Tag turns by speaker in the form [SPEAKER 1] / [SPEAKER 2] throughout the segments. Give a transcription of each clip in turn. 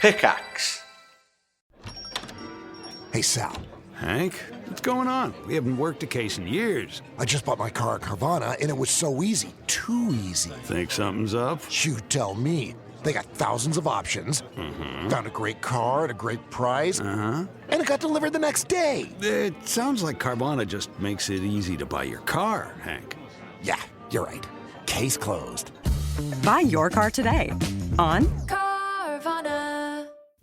[SPEAKER 1] Pickaxe.
[SPEAKER 2] Hey, Sal.
[SPEAKER 3] Hank, what's going on? We haven't worked a case in years.
[SPEAKER 2] I just bought my car at Carvana, and it was so easy. Too easy.
[SPEAKER 3] Think something's up?
[SPEAKER 2] You tell me. They got thousands of options. Found a great car at a great price. And it got delivered the next day.
[SPEAKER 3] It sounds like Carvana just makes it easy to buy your car, Hank.
[SPEAKER 2] Yeah, you're right. Case closed.
[SPEAKER 4] Buy your car today on
[SPEAKER 5] Carvana.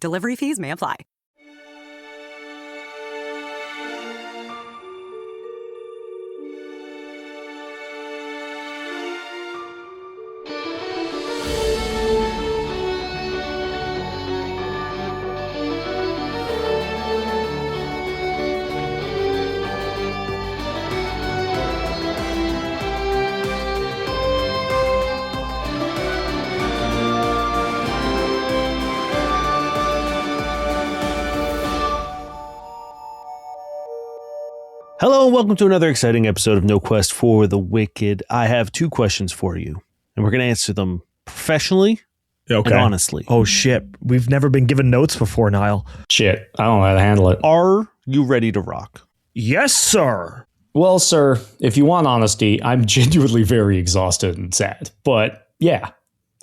[SPEAKER 4] Delivery fees may apply.
[SPEAKER 6] Hello and welcome to another exciting episode of No Quest for the Wicked. I have two questions for you, and we're going to answer them professionally and honestly.
[SPEAKER 7] Oh, shit. We've never been given notes before, Niall.
[SPEAKER 8] Shit, I don't know how to handle it.
[SPEAKER 6] Are you ready to rock?
[SPEAKER 7] Yes, sir.
[SPEAKER 8] Well, sir, if you want honesty, I'm genuinely very exhausted and sad. But yeah,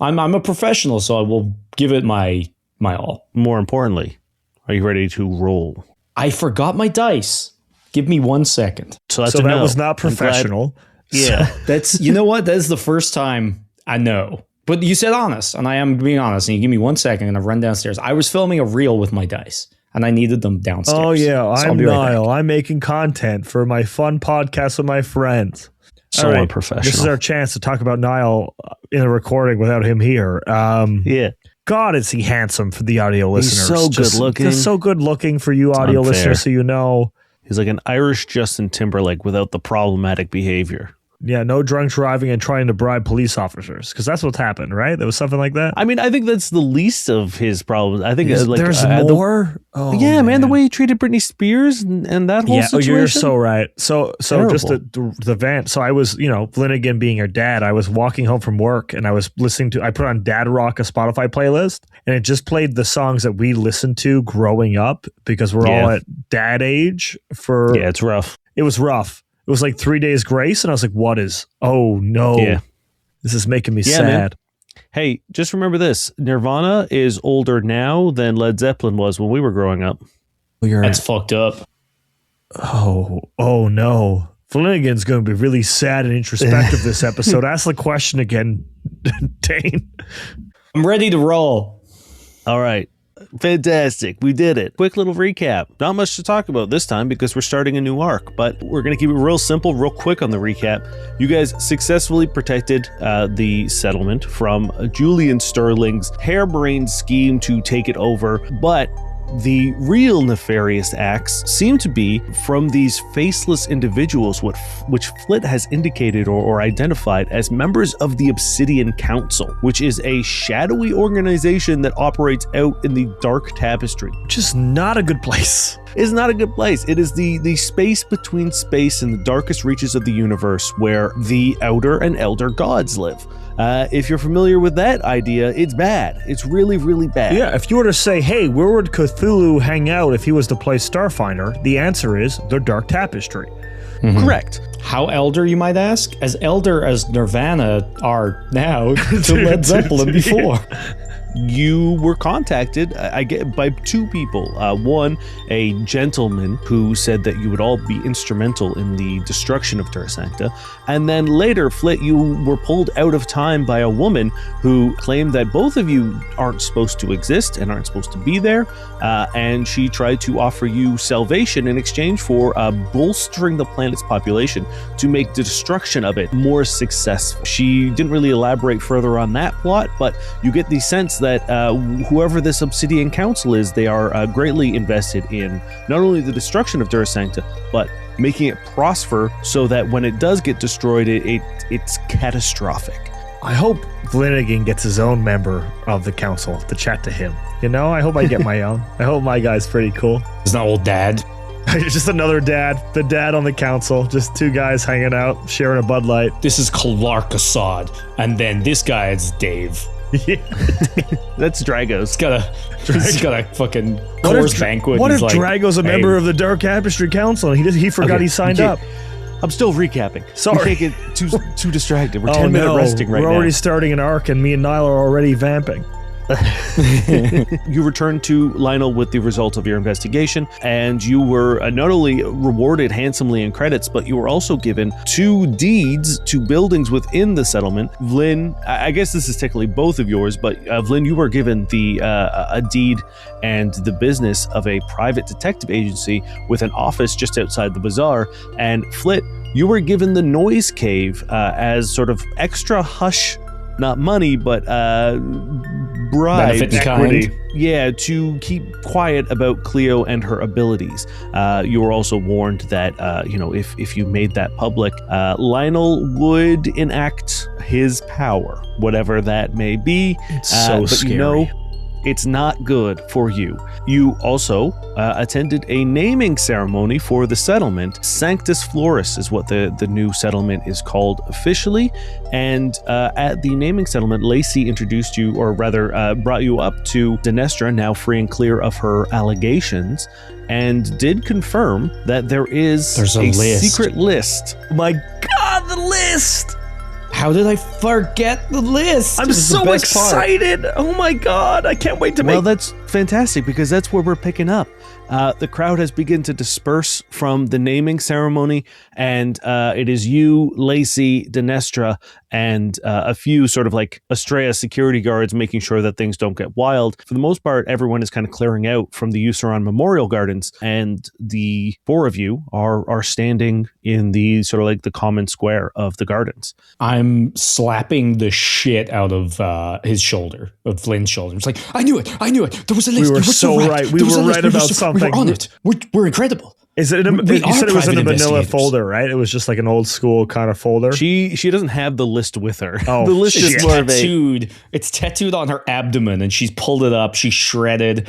[SPEAKER 8] I'm a professional, so I will give it my all.
[SPEAKER 6] More importantly, are you ready to roll?
[SPEAKER 8] I forgot my dice. Give me 1 second.
[SPEAKER 6] So
[SPEAKER 7] that was not professional.
[SPEAKER 6] Yeah.
[SPEAKER 8] So that's, you know what? That is the first time I know. But you said honest, and I am being honest. And you give me 1 second, and I run downstairs. I was filming a reel with my dice, and I needed them downstairs.
[SPEAKER 7] Oh, yeah.
[SPEAKER 8] So
[SPEAKER 7] I'm Niall. I'm making content for my fun podcast with my friends.
[SPEAKER 6] So unprofessional.
[SPEAKER 7] This is our chance to talk about Niall in a recording without him here.
[SPEAKER 6] Yeah.
[SPEAKER 7] God, is he handsome for the audio listeners.
[SPEAKER 6] He's so good looking.
[SPEAKER 7] He's so good looking for you audio listeners, so you know.
[SPEAKER 6] He's like an Irish Justin Timberlake without the problematic behavior.
[SPEAKER 7] Yeah, no drunk driving and trying to bribe police officers, because that's what's happened, right? There was something like that.
[SPEAKER 6] I mean, I think that's the least of his problems. I think
[SPEAKER 7] there's more.
[SPEAKER 6] Yeah, man, the way he treated Britney Spears and that whole situation.
[SPEAKER 7] You're so right. So
[SPEAKER 6] Terrible.
[SPEAKER 7] Just the van. So I was, Vlyn again being your dad. I was walking home from work and I was listening to. I put on Dad Rock, a Spotify playlist, and it just played the songs that we listened to growing up because we're all at dad age.
[SPEAKER 6] Yeah, it's rough.
[SPEAKER 7] It was rough. It was like 3 days grace, and I was like, what is? Oh, no.
[SPEAKER 6] Yeah.
[SPEAKER 7] This is making me sad.
[SPEAKER 6] Man. Hey, just remember this. Nirvana is older now than Led Zeppelin was when we were growing up.
[SPEAKER 8] That's fucked up.
[SPEAKER 7] Oh, no. Flanagan's going to be really sad and introspective this episode. Ask the question again, Dane.
[SPEAKER 8] I'm ready to roll.
[SPEAKER 6] All right. Fantastic. We did it. Quick little recap. Not much to talk about this time because we're starting a new arc, but we're going to keep it real simple, real quick on the recap. You guys successfully protected the settlement from Julian Sterling's harebrained scheme to take it over, but the real nefarious acts seem to be from these faceless individuals, which Flit has indicated or identified as members of the Obsidian Council, which is a shadowy organization that operates out in the Dark Tapestry.
[SPEAKER 7] Which is not a good place.
[SPEAKER 6] It's not a good place. It is the space between space and the darkest reaches of the universe where the Outer and Elder gods live. If you're familiar with that idea, it's bad. It's really, really bad.
[SPEAKER 7] Yeah, if you were to say, hey, where would Cthulhu hang out if he was to play Starfinder? The answer is the Dark Tapestry.
[SPEAKER 6] Mm-hmm. Correct.
[SPEAKER 8] How elder, you might ask? As elder as Nirvana are now to Led Zeppelin before.
[SPEAKER 6] You were contacted by two people. One, a gentleman who said that you would all be instrumental in the destruction of Terra Sancta. And then later, Flit, you were pulled out of time by a woman who claimed that both of you aren't supposed to exist and aren't supposed to be there. And she tried to offer you salvation in exchange for bolstering the planet's population to make the destruction of it more successful. She didn't really elaborate further on that plot, but you get the sense that whoever this Obsidian Council is, they are greatly invested in not only the destruction of Terra Sancta, but making it prosper so that when it does get destroyed, it's catastrophic.
[SPEAKER 7] I hope Flanagan gets his own member of the council to chat to him. I hope I get my own. I hope my guy's pretty cool.
[SPEAKER 8] It's not old dad.
[SPEAKER 7] Just another dad. The dad on the council. Just two guys hanging out, sharing a Bud Light.
[SPEAKER 8] This is Clark Assad. And then this guy is Dave.
[SPEAKER 6] That's Dragos.
[SPEAKER 8] He's got a fucking course banquet.
[SPEAKER 7] What if
[SPEAKER 8] He's like,
[SPEAKER 7] Drago's a member of the Dark Tapestry Council and he forgot he signed up?
[SPEAKER 6] I'm still recapping.
[SPEAKER 7] Sorry.
[SPEAKER 6] You can't get too distracted. We're 10-minute resting right now.
[SPEAKER 7] We're already starting an arc and me and Niall are already vamping.
[SPEAKER 6] You return to Lionel with the result of your investigation, and you were not only rewarded handsomely in credits, but you were also given 2 deeds to buildings within the settlement. Vlyn, I guess this is technically both of yours, but Vlyn, you were given the a deed and the business of a private detective agency with an office just outside the bazaar, and Flit, you were given the Noise Cave as sort of extra hush, not money, but bribe,
[SPEAKER 8] equity.
[SPEAKER 6] Yeah, to keep quiet about Cleo and her abilities. You were also warned that, if you made that public, Lionel would enact his power, whatever that may be.
[SPEAKER 7] It's so
[SPEAKER 6] but
[SPEAKER 7] scary.
[SPEAKER 6] It's not good for you. You also attended a naming ceremony for the settlement. Sanctus Floris is what the new settlement is called officially. And at the naming settlement, Lacey introduced you, or rather brought you up to Dinestra, now free and clear of her allegations, and did confirm that there's a
[SPEAKER 8] list.
[SPEAKER 6] secret list.
[SPEAKER 7] My God, the list!
[SPEAKER 8] How did I forget the list?
[SPEAKER 7] I'm so excited! Oh my God, I can't wait to
[SPEAKER 6] Well, that's fantastic because that's where we're picking up. The crowd has begun to disperse from the naming ceremony, and it is you, Lacey, Dinestra, and a few sort of like Estrella security guards making sure that things don't get wild. For the most part, everyone is kind of clearing out from the Euceron Memorial Gardens, and the 4 of you are standing in the sort of like the common square of the gardens.
[SPEAKER 8] I'm slapping the shit out of his shoulder, of Flint's shoulder. It's like, I knew it. There was a list.
[SPEAKER 7] We were so right. We were right about something.
[SPEAKER 8] We were on it. We're incredible.
[SPEAKER 7] Is it? You said it was in a manila folder, right? It was just like an old school kind of folder.
[SPEAKER 6] She doesn't have the list with her.
[SPEAKER 7] Oh,
[SPEAKER 6] the list is more of a...
[SPEAKER 8] It's tattooed on her abdomen, and she's pulled it up. She's shredded.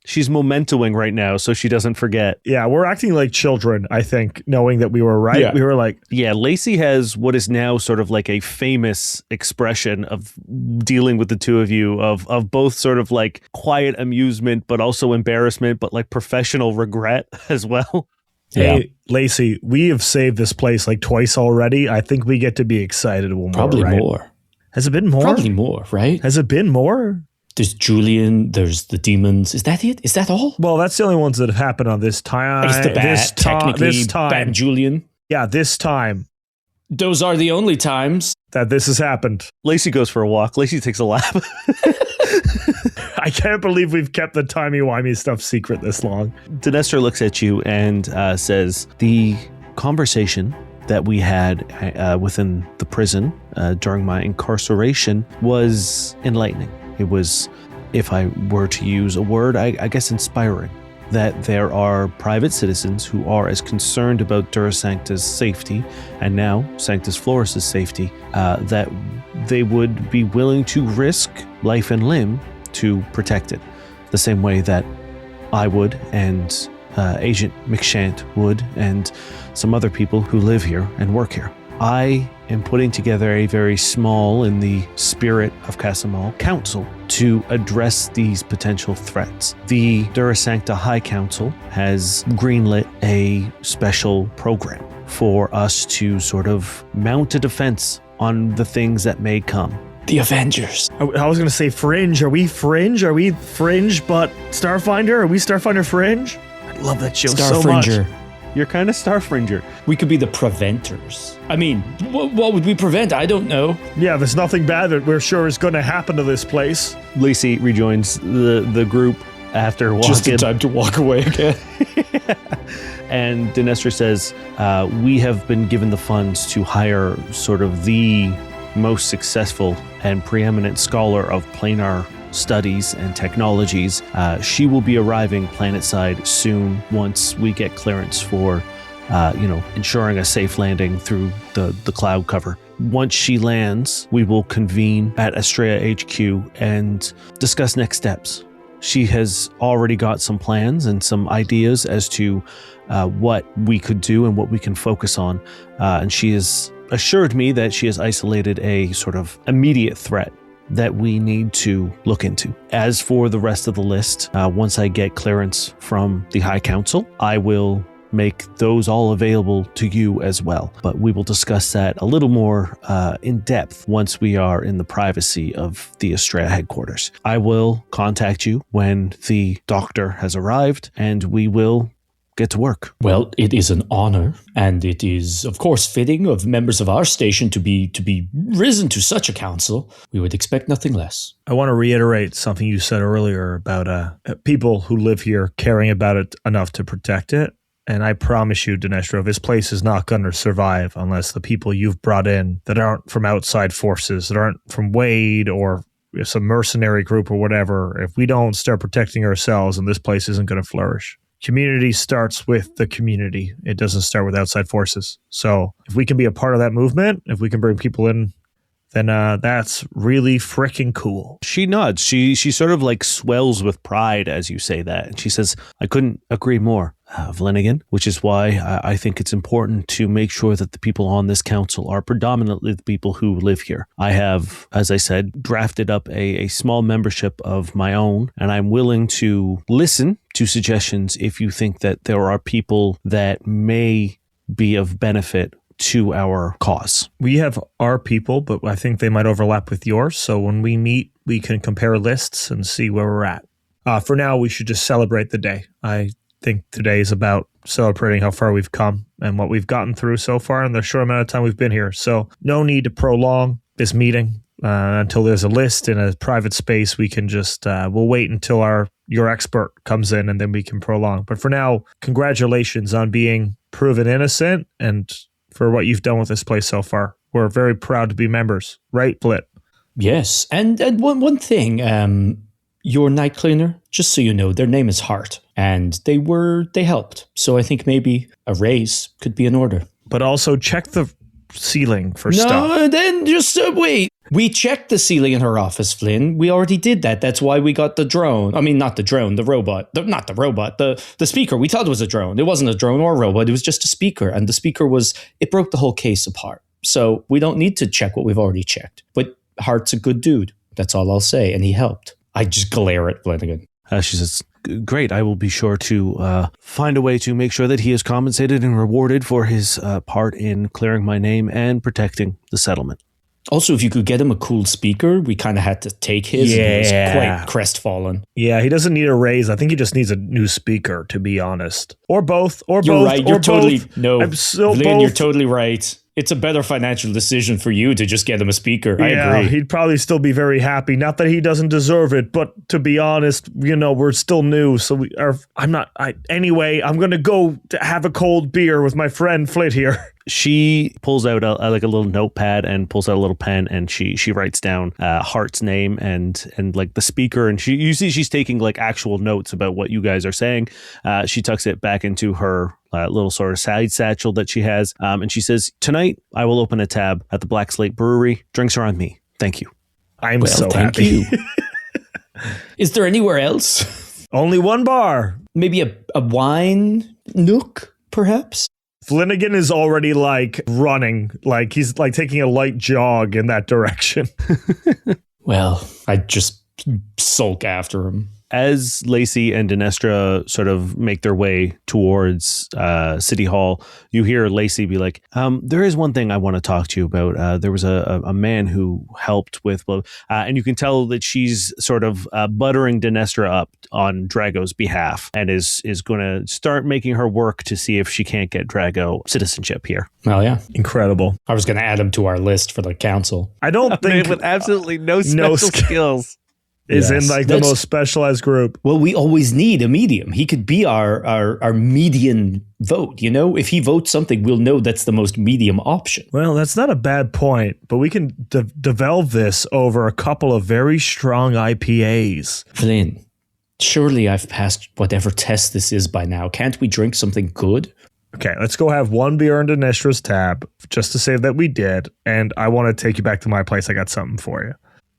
[SPEAKER 6] She's mementoing right now, so she doesn't forget.
[SPEAKER 7] Yeah, we're acting like children, I think, knowing that we were right.
[SPEAKER 8] Yeah.
[SPEAKER 7] We were like...
[SPEAKER 6] Yeah, Lacey has what is now sort of like a famous expression of dealing with the 2 of you, of both sort of like quiet amusement, but also embarrassment, but like professional regret as well.
[SPEAKER 7] Hey, Lacey, we have saved this place like twice already. I think we get to be excited one more,
[SPEAKER 8] Probably
[SPEAKER 7] right?
[SPEAKER 8] more.
[SPEAKER 7] Has it been more?
[SPEAKER 8] Probably more, right?
[SPEAKER 7] Has it been more?
[SPEAKER 8] There's Julian, there's the demons. Is that it? Is that all?
[SPEAKER 7] Well, that's the only ones that have happened on this time.
[SPEAKER 8] I guess the bat, technically,
[SPEAKER 7] this time.
[SPEAKER 8] Bat and Julian.
[SPEAKER 7] Yeah, this time
[SPEAKER 8] Those are the only times.
[SPEAKER 7] that this has happened.
[SPEAKER 6] Lacey goes for a walk. Lacey takes a lap.
[SPEAKER 7] I can't believe we've kept the timey-wimey stuff secret this long.
[SPEAKER 6] Dinestra looks at you and says, the conversation that we had within the prison during my incarceration was enlightening. It was, if I were to use a word, I guess inspiring. That there are private citizens who are as concerned about Dura Sancta's safety, and now Sanctus Floris' safety, that they would be willing to risk life and limb to protect it. The same way that I would, and Agent McShant would, and some other people who live here and work here. I am putting together a very small, in the spirit of Casamal, council to address these potential threats. The Dura Sancta High Council has greenlit a special program for us to sort of mount a defense on the things that may come.
[SPEAKER 8] The Avengers.
[SPEAKER 7] I was going to say Fringe. Are we Fringe? Are we Fringe but Starfinder? Are we Starfinder Fringe? I love that show so much.
[SPEAKER 8] Starfringer.
[SPEAKER 6] You're kind of Starfringer.
[SPEAKER 8] We could be the preventers. I mean, what would we prevent? I don't know.
[SPEAKER 7] Yeah, there's nothing bad that we're sure is going to happen to this place.
[SPEAKER 6] Lacey rejoins the group after walking.
[SPEAKER 8] Just in time to walk away again.
[SPEAKER 6] And Dinestra says, we have been given the funds to hire sort of the most successful and preeminent scholar of planar studies and technologies. She will be arriving planetside soon once we get clearance for, ensuring a safe landing through the cloud cover. Once she lands, we will convene at Estrella HQ and discuss next steps. She has already got some plans and some ideas as to what we could do and what we can focus on. And she has assured me that she has isolated a sort of immediate threat that we need to look into. As for the rest of the list, once I get clearance from the High Council, I will make those all available to you as well. But we will discuss that a little more in depth once we are in the privacy of the Estrella headquarters. I will contact you when the doctor has arrived, and we will get to work.
[SPEAKER 8] Well, it is an honor, and it is, of course, fitting of members of our station to be risen to such a council. We would expect nothing less.
[SPEAKER 7] I want to reiterate something you said earlier about people who live here caring about it enough to protect it. And I promise you, Dinestra, this place is not going to survive unless the people you've brought in that aren't from outside forces, that aren't from Wade or some mercenary group or whatever, if we don't start protecting ourselves, then this place isn't going to flourish. Community starts with the community. It doesn't start with outside forces. So if we can be a part of that movement, if we can bring people in, then that's really freaking cool.
[SPEAKER 6] She nods. She sort of like swells with pride as you say that. And she says, I couldn't agree more, Vlyn, which is why I think it's important to make sure that the people on this council are predominantly the people who live here. I have, as I said, drafted up a small membership of my own, and I'm willing to listen to suggestions if you think that there are people that may be of benefit to our cause.
[SPEAKER 7] We have our people, but I think they might overlap with yours. So when we meet, we can compare lists and see where we're at. For now, we should just celebrate the day. I think today is about celebrating how far we've come and what we've gotten through so far in the short amount of time we've been here. So no need to prolong this meeting until there's a list in a private space. We can just, we'll wait until your expert comes in and then we can prolong. But for now, congratulations on being proven innocent and for what you've done with this place so far. We're very proud to be members, right, Flit?
[SPEAKER 8] Yes, and one thing, your night cleaner, just so you know, their name is Hart, and they helped. So I think maybe a raise could be in order.
[SPEAKER 7] But also check the ceiling for stuff.
[SPEAKER 8] No, then just wait. We checked the ceiling in her office, Vlyn. We already did that. That's why we got the drone. I mean, not the drone, the robot. Not the robot, the speaker. We thought it was a drone. It wasn't a drone or a robot. It was just a speaker. And the speaker it broke the whole case apart. So we don't need to check what we've already checked. But Hart's a good dude. That's all I'll say. And he helped. I just glare at Flanagan.
[SPEAKER 6] She says, great. I will be sure to find a way to make sure that he is compensated and rewarded for his part in clearing my name and protecting the settlement.
[SPEAKER 8] Also, if you could get him a cool speaker, we kind of had to take his. Yeah. And he was quite crestfallen.
[SPEAKER 7] Yeah, he doesn't need a raise. I think he just needs a new speaker, to be honest. Or both. Or
[SPEAKER 8] you're
[SPEAKER 7] both.
[SPEAKER 8] Right. You're totally both. No,
[SPEAKER 7] Vlyn,
[SPEAKER 8] you're totally right. It's a better financial decision for you to just get him a speaker. I agree.
[SPEAKER 7] He'd probably still be very happy. Not that he doesn't deserve it, but to be honest, we're still new. So anyway, I'm going to go to have a cold beer with my friend Flit here.
[SPEAKER 6] She pulls out a little notepad and pulls out a little pen, and she writes down Hart's name and like the speaker, and you see she's taking like actual notes about what you guys are saying. She tucks it back into her little sort of side satchel that she has, and she says, "Tonight I will open a tab at the Black Slate Brewery. Drinks are on me. Thank you."
[SPEAKER 7] I'm so
[SPEAKER 8] thank
[SPEAKER 7] happy.
[SPEAKER 8] You. Is there anywhere else?
[SPEAKER 7] Only one bar.
[SPEAKER 8] Maybe a wine nook, perhaps.
[SPEAKER 7] Flanagan is already like running, like he's like taking a light jog in that direction.
[SPEAKER 8] Well, I just sulk after him.
[SPEAKER 6] As Lacey and Dinestra sort of make their way towards City Hall, you hear Lacey be like, there is one thing I want to talk to you about. There was a man who helped with, and you can tell that she's sort of buttering Dinestra up on Drago's behalf and is going to start making her work to see if she can't get Drago citizenship here.
[SPEAKER 8] Oh, yeah.
[SPEAKER 7] Incredible.
[SPEAKER 8] I was going to add him to our list for the council.
[SPEAKER 7] I don't think...
[SPEAKER 6] with absolutely no special skills.
[SPEAKER 7] Is in like the most specialized group.
[SPEAKER 8] Well, we always need a medium. He could be our median vote. If he votes something, we'll know that's the most medium option.
[SPEAKER 7] Well, that's not a bad point, but we can develop this over a couple of very strong IPAs.
[SPEAKER 8] Vlyn, surely I've passed whatever test this is by now. Can't we drink something good?
[SPEAKER 7] Okay, let's go have one beer in Dinestra's tab just to say that we did. And I want to take you back to my place. I got something for you.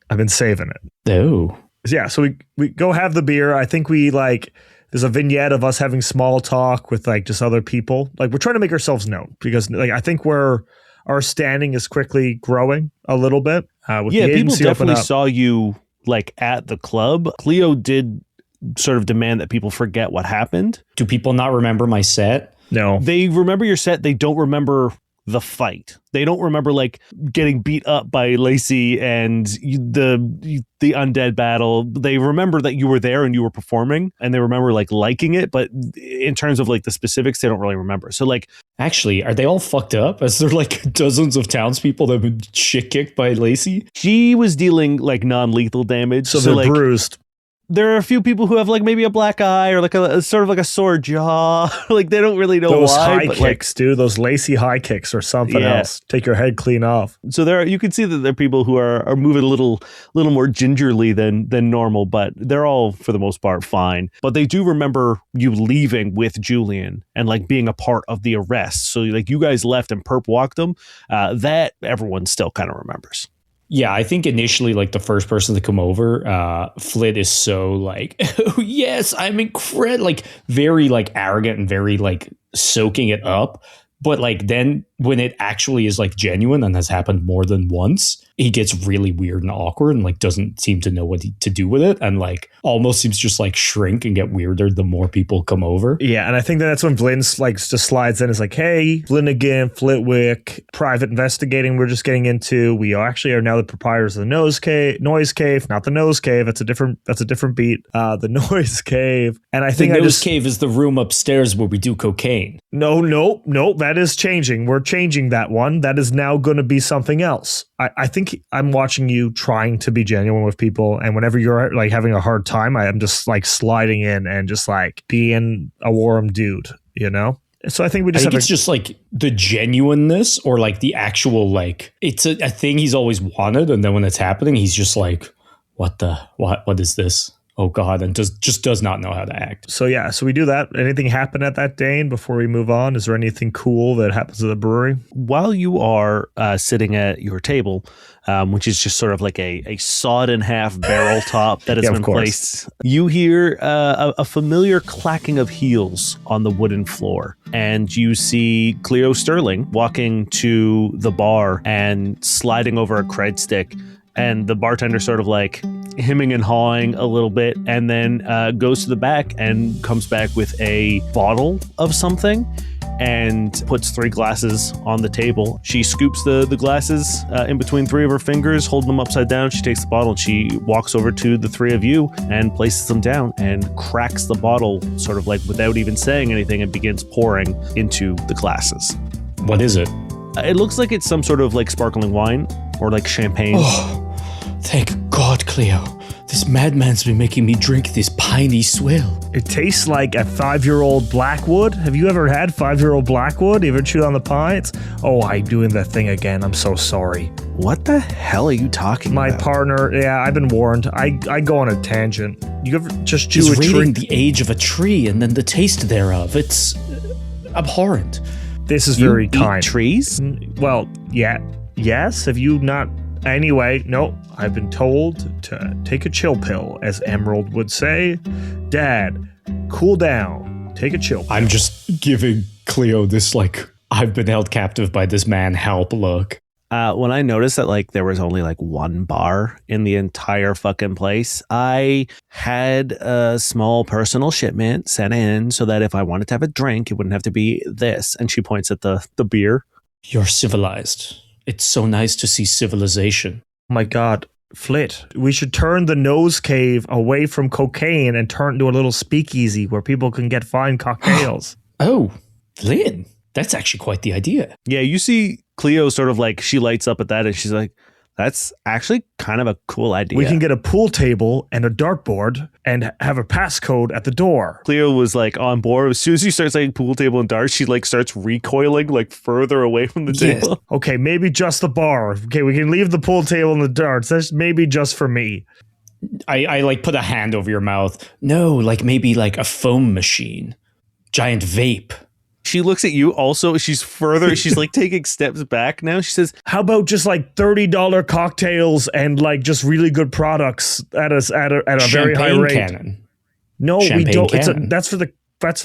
[SPEAKER 7] I've been saving it.
[SPEAKER 8] Oh.
[SPEAKER 7] Yeah, so we go have the beer. I think there's a vignette of us having small talk with like just other people. Like we're trying to make ourselves known because like I think our standing is quickly growing a little bit. With
[SPEAKER 6] Yeah,
[SPEAKER 7] the
[SPEAKER 6] people
[SPEAKER 7] agency open
[SPEAKER 6] definitely
[SPEAKER 7] up.
[SPEAKER 6] saw you like at the club. Cleo did sort of demand that people forget what happened.
[SPEAKER 8] Do people not remember my set?
[SPEAKER 7] No.
[SPEAKER 6] They remember your set. They don't remember the fight. They don't remember like getting beat up by Lacey and the undead battle. They remember that you were there and you were performing, and they remember like liking it. But in terms of like the specifics, they don't really remember. So like,
[SPEAKER 8] Actually, are they all fucked up? Is there like dozens of townspeople that have been shit kicked by Lacey?
[SPEAKER 6] she was dealing like non-lethal damage.
[SPEAKER 7] So they're
[SPEAKER 6] like,
[SPEAKER 7] bruised.
[SPEAKER 6] there are a few people who have like maybe a black eye or like a sort of like a sore jaw. Like they don't really know
[SPEAKER 7] Those
[SPEAKER 6] why.
[SPEAKER 7] high
[SPEAKER 6] but like,
[SPEAKER 7] kicks, dude. Those lacy high kicks or something
[SPEAKER 6] Yeah.
[SPEAKER 7] else. Take your head clean off.
[SPEAKER 6] so you can see that there are people who are moving a little more gingerly than normal, but they're all for the most part fine. But they do remember you leaving with Julian and like being a part of the arrest. So like you guys left and perp walked them. That everyone still kind of remembers.
[SPEAKER 8] Yeah, I think initially, like the first person to come over, Flit is so like, oh yes, I'm incredible, like very like arrogant and very like soaking it up. But like then when it actually is like genuine and has happened more than once, he gets really weird and awkward and like doesn't seem to know what to do with it, and like almost seems just like shrink and get weirder the more people come over.
[SPEAKER 7] Yeah, and I think that's when Vlyn like just slides in. Is like, hey, Vlyn again, Flitwick, private investigating. We're just getting into. We actually are now the proprietors of the noise cave, not the nose cave. That's a different beat. The noise cave, and I think
[SPEAKER 8] The nose cave is the room upstairs where we do cocaine.
[SPEAKER 7] No, that is changing. We're changing that one. That is now going to be something else. I think I'm watching you trying to be genuine with people, and whenever you're like having a hard time, I am just like sliding in and just like being a warm dude, you know? So I think we
[SPEAKER 8] I
[SPEAKER 7] just
[SPEAKER 8] think
[SPEAKER 7] have
[SPEAKER 8] it's just like the genuineness or like the actual like it's a thing he's always wanted, and then when it's happening, he's just like, what is this? Oh God, and just does not know how to act.
[SPEAKER 7] So we do that. Anything happen at that, Dane, before we move on? Is there anything cool that happens at the brewery?
[SPEAKER 6] While you are sitting at your table, which is just sort of like a sawed in half barrel top that has
[SPEAKER 7] Yeah, of
[SPEAKER 6] been
[SPEAKER 7] course.
[SPEAKER 6] placed, you hear a familiar clacking of heels on the wooden floor. And you see Cleo Sterling walking to the bar and sliding over a cred stick. And the bartender sort of like hemming and hawing a little bit, and then goes to the back and comes back with a bottle of something and puts 3 glasses on the table. She scoops the glasses in between 3 of her fingers, holding them upside down. She takes the bottle and she walks over to the 3 of you and places them down and cracks the bottle sort of like without even saying anything and begins pouring into the glasses.
[SPEAKER 8] What is it?
[SPEAKER 6] It looks like it's some sort of like sparkling wine or like champagne.
[SPEAKER 8] Oh, thank God, Cleo. This madman's been making me drink this piney swill.
[SPEAKER 7] It tastes like a 5-year-old Blackwood. Have you ever had 5-year-old Blackwood? You ever chewed on the pines? Oh, I'm doing that thing again. I'm so sorry.
[SPEAKER 6] What the hell are you talking
[SPEAKER 7] My
[SPEAKER 6] about?
[SPEAKER 7] partner, yeah, I've been warned. I go on a tangent. You ever just chew
[SPEAKER 8] He's
[SPEAKER 7] a tree?
[SPEAKER 8] reading the age of a tree and then the taste thereof. It's abhorrent.
[SPEAKER 7] This is
[SPEAKER 6] You
[SPEAKER 7] very
[SPEAKER 6] eat
[SPEAKER 7] kind.
[SPEAKER 6] trees?
[SPEAKER 7] Well, yeah. Yes, have you not? Anyway, no, I've been told to take a chill pill, as Emerald would say. Dad, cool down. Take a chill pill.
[SPEAKER 8] I'm just giving Cleo this like, I've been held captive by this man, help look.
[SPEAKER 6] When I noticed that like there was only like 1 bar in the entire fucking place, I had a small personal shipment sent in so that if I wanted to have a drink, it wouldn't have to be this. And she points at the beer.
[SPEAKER 8] You're civilized. It's so nice to see civilization.
[SPEAKER 7] Oh my God, Flit, we should turn the nose cave away from cocaine and turn it into a little speakeasy where people can get fine cocktails.
[SPEAKER 8] Oh, Vlyn, that's actually quite the idea.
[SPEAKER 6] Yeah, you see Cleo sort of like she lights up at that and she's like, that's actually kind of a cool idea.
[SPEAKER 7] We can get a pool table and a dartboard and have a passcode at the door.
[SPEAKER 6] Cleo was like on board. As soon as you start saying pool table and darts, she like starts recoiling like further away from the
[SPEAKER 8] Yes.
[SPEAKER 6] table.
[SPEAKER 7] Okay, maybe just the bar. Okay, we can leave the pool table and the darts. That's maybe just for me.
[SPEAKER 8] I like put a hand over your mouth. No, like maybe like a foam machine. Giant vape.
[SPEAKER 6] She looks at you also. She's like taking steps back now. She says,
[SPEAKER 7] How about just like $30 cocktails and like just really good products at a very high
[SPEAKER 8] Champagne
[SPEAKER 7] rate?
[SPEAKER 8] cannon.
[SPEAKER 7] No, we
[SPEAKER 8] Champagne
[SPEAKER 7] don't.
[SPEAKER 8] cannon.
[SPEAKER 7] That's for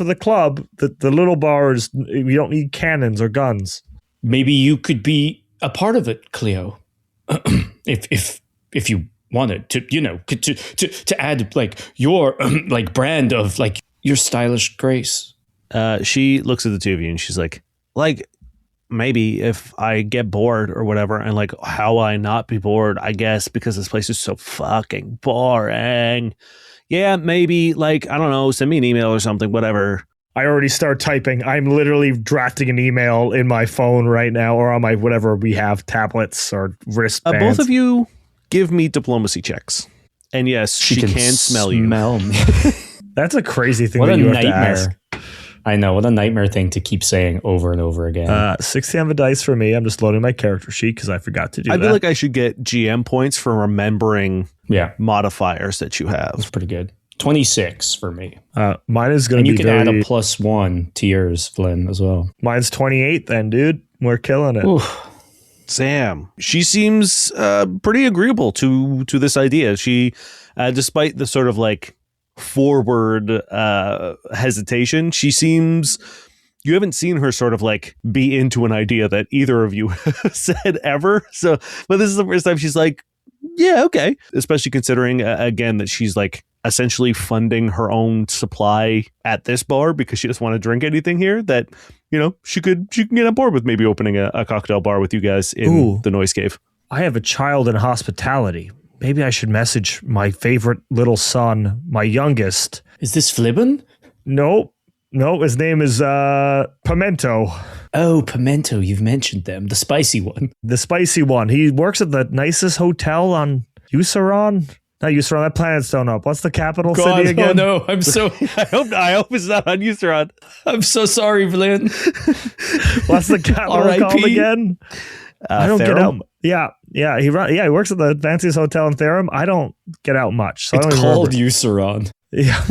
[SPEAKER 7] the club. The little bars. We don't need cannons or guns.
[SPEAKER 8] Maybe you could be a part of it, Cleo. if you wanted to, to add like your like brand of like your stylish grace.
[SPEAKER 6] She looks at the two of you and she's like maybe if I get bored or whatever, and like, how will I not be bored? I guess because this place is so fucking boring. Yeah, maybe like, I don't know, send me an email or something, whatever.
[SPEAKER 7] I already start typing. I'm literally drafting an email in my phone right now, or on my whatever we have, tablets or wristbands.
[SPEAKER 6] Both of you give me diplomacy checks. And yes, she can smell you.
[SPEAKER 8] Me.
[SPEAKER 7] That's a crazy thing
[SPEAKER 8] What
[SPEAKER 7] that
[SPEAKER 8] a
[SPEAKER 7] you have to
[SPEAKER 8] nightmare.
[SPEAKER 7] ask.
[SPEAKER 8] I know, what a nightmare thing to keep saying over and over again.
[SPEAKER 7] 60 on the dice for me. I'm just loading my character sheet because I forgot to do that.
[SPEAKER 6] I feel like I should get GM points for remembering modifiers that you have.
[SPEAKER 8] That's pretty good. 26 for me.
[SPEAKER 7] Mine is going to be
[SPEAKER 8] And you can add a +1 to yours, Vlyn, as well.
[SPEAKER 7] Mine's 28 then, dude. We're killing it.
[SPEAKER 8] Oof.
[SPEAKER 6] Sam. She seems pretty agreeable to this idea. She, despite the sort of like forward hesitation, she seems, you haven't seen her sort of like be into an idea that either of you said ever. So, but this is the first time she's like, yeah, okay. Especially considering again that she's like essentially funding her own supply at this bar because she doesn't want to drink anything here, that, you know, she can get on board with maybe opening a cocktail bar with you guys in the Noise Cave.
[SPEAKER 7] I have a child in hospitality. Maybe I should message my favorite little son, my youngest.
[SPEAKER 8] Is this Flibbin?
[SPEAKER 7] No, his name is Pimento.
[SPEAKER 8] Oh, Pimento, you've mentioned them. The spicy one.
[SPEAKER 7] The spicy one. He works at the nicest hotel on Usaron. Not Usaron, that planet's thrown up. What's the capital city again?
[SPEAKER 8] Oh no, I'm so...
[SPEAKER 6] I hope it's not on Usaron.
[SPEAKER 8] I'm so sorry, Vlyn.
[SPEAKER 7] What's the capital called again? I don't get out. Yeah. He works at the fanciest hotel in Therum. I don't get out much. So
[SPEAKER 8] It's called Usaron.
[SPEAKER 7] Yeah.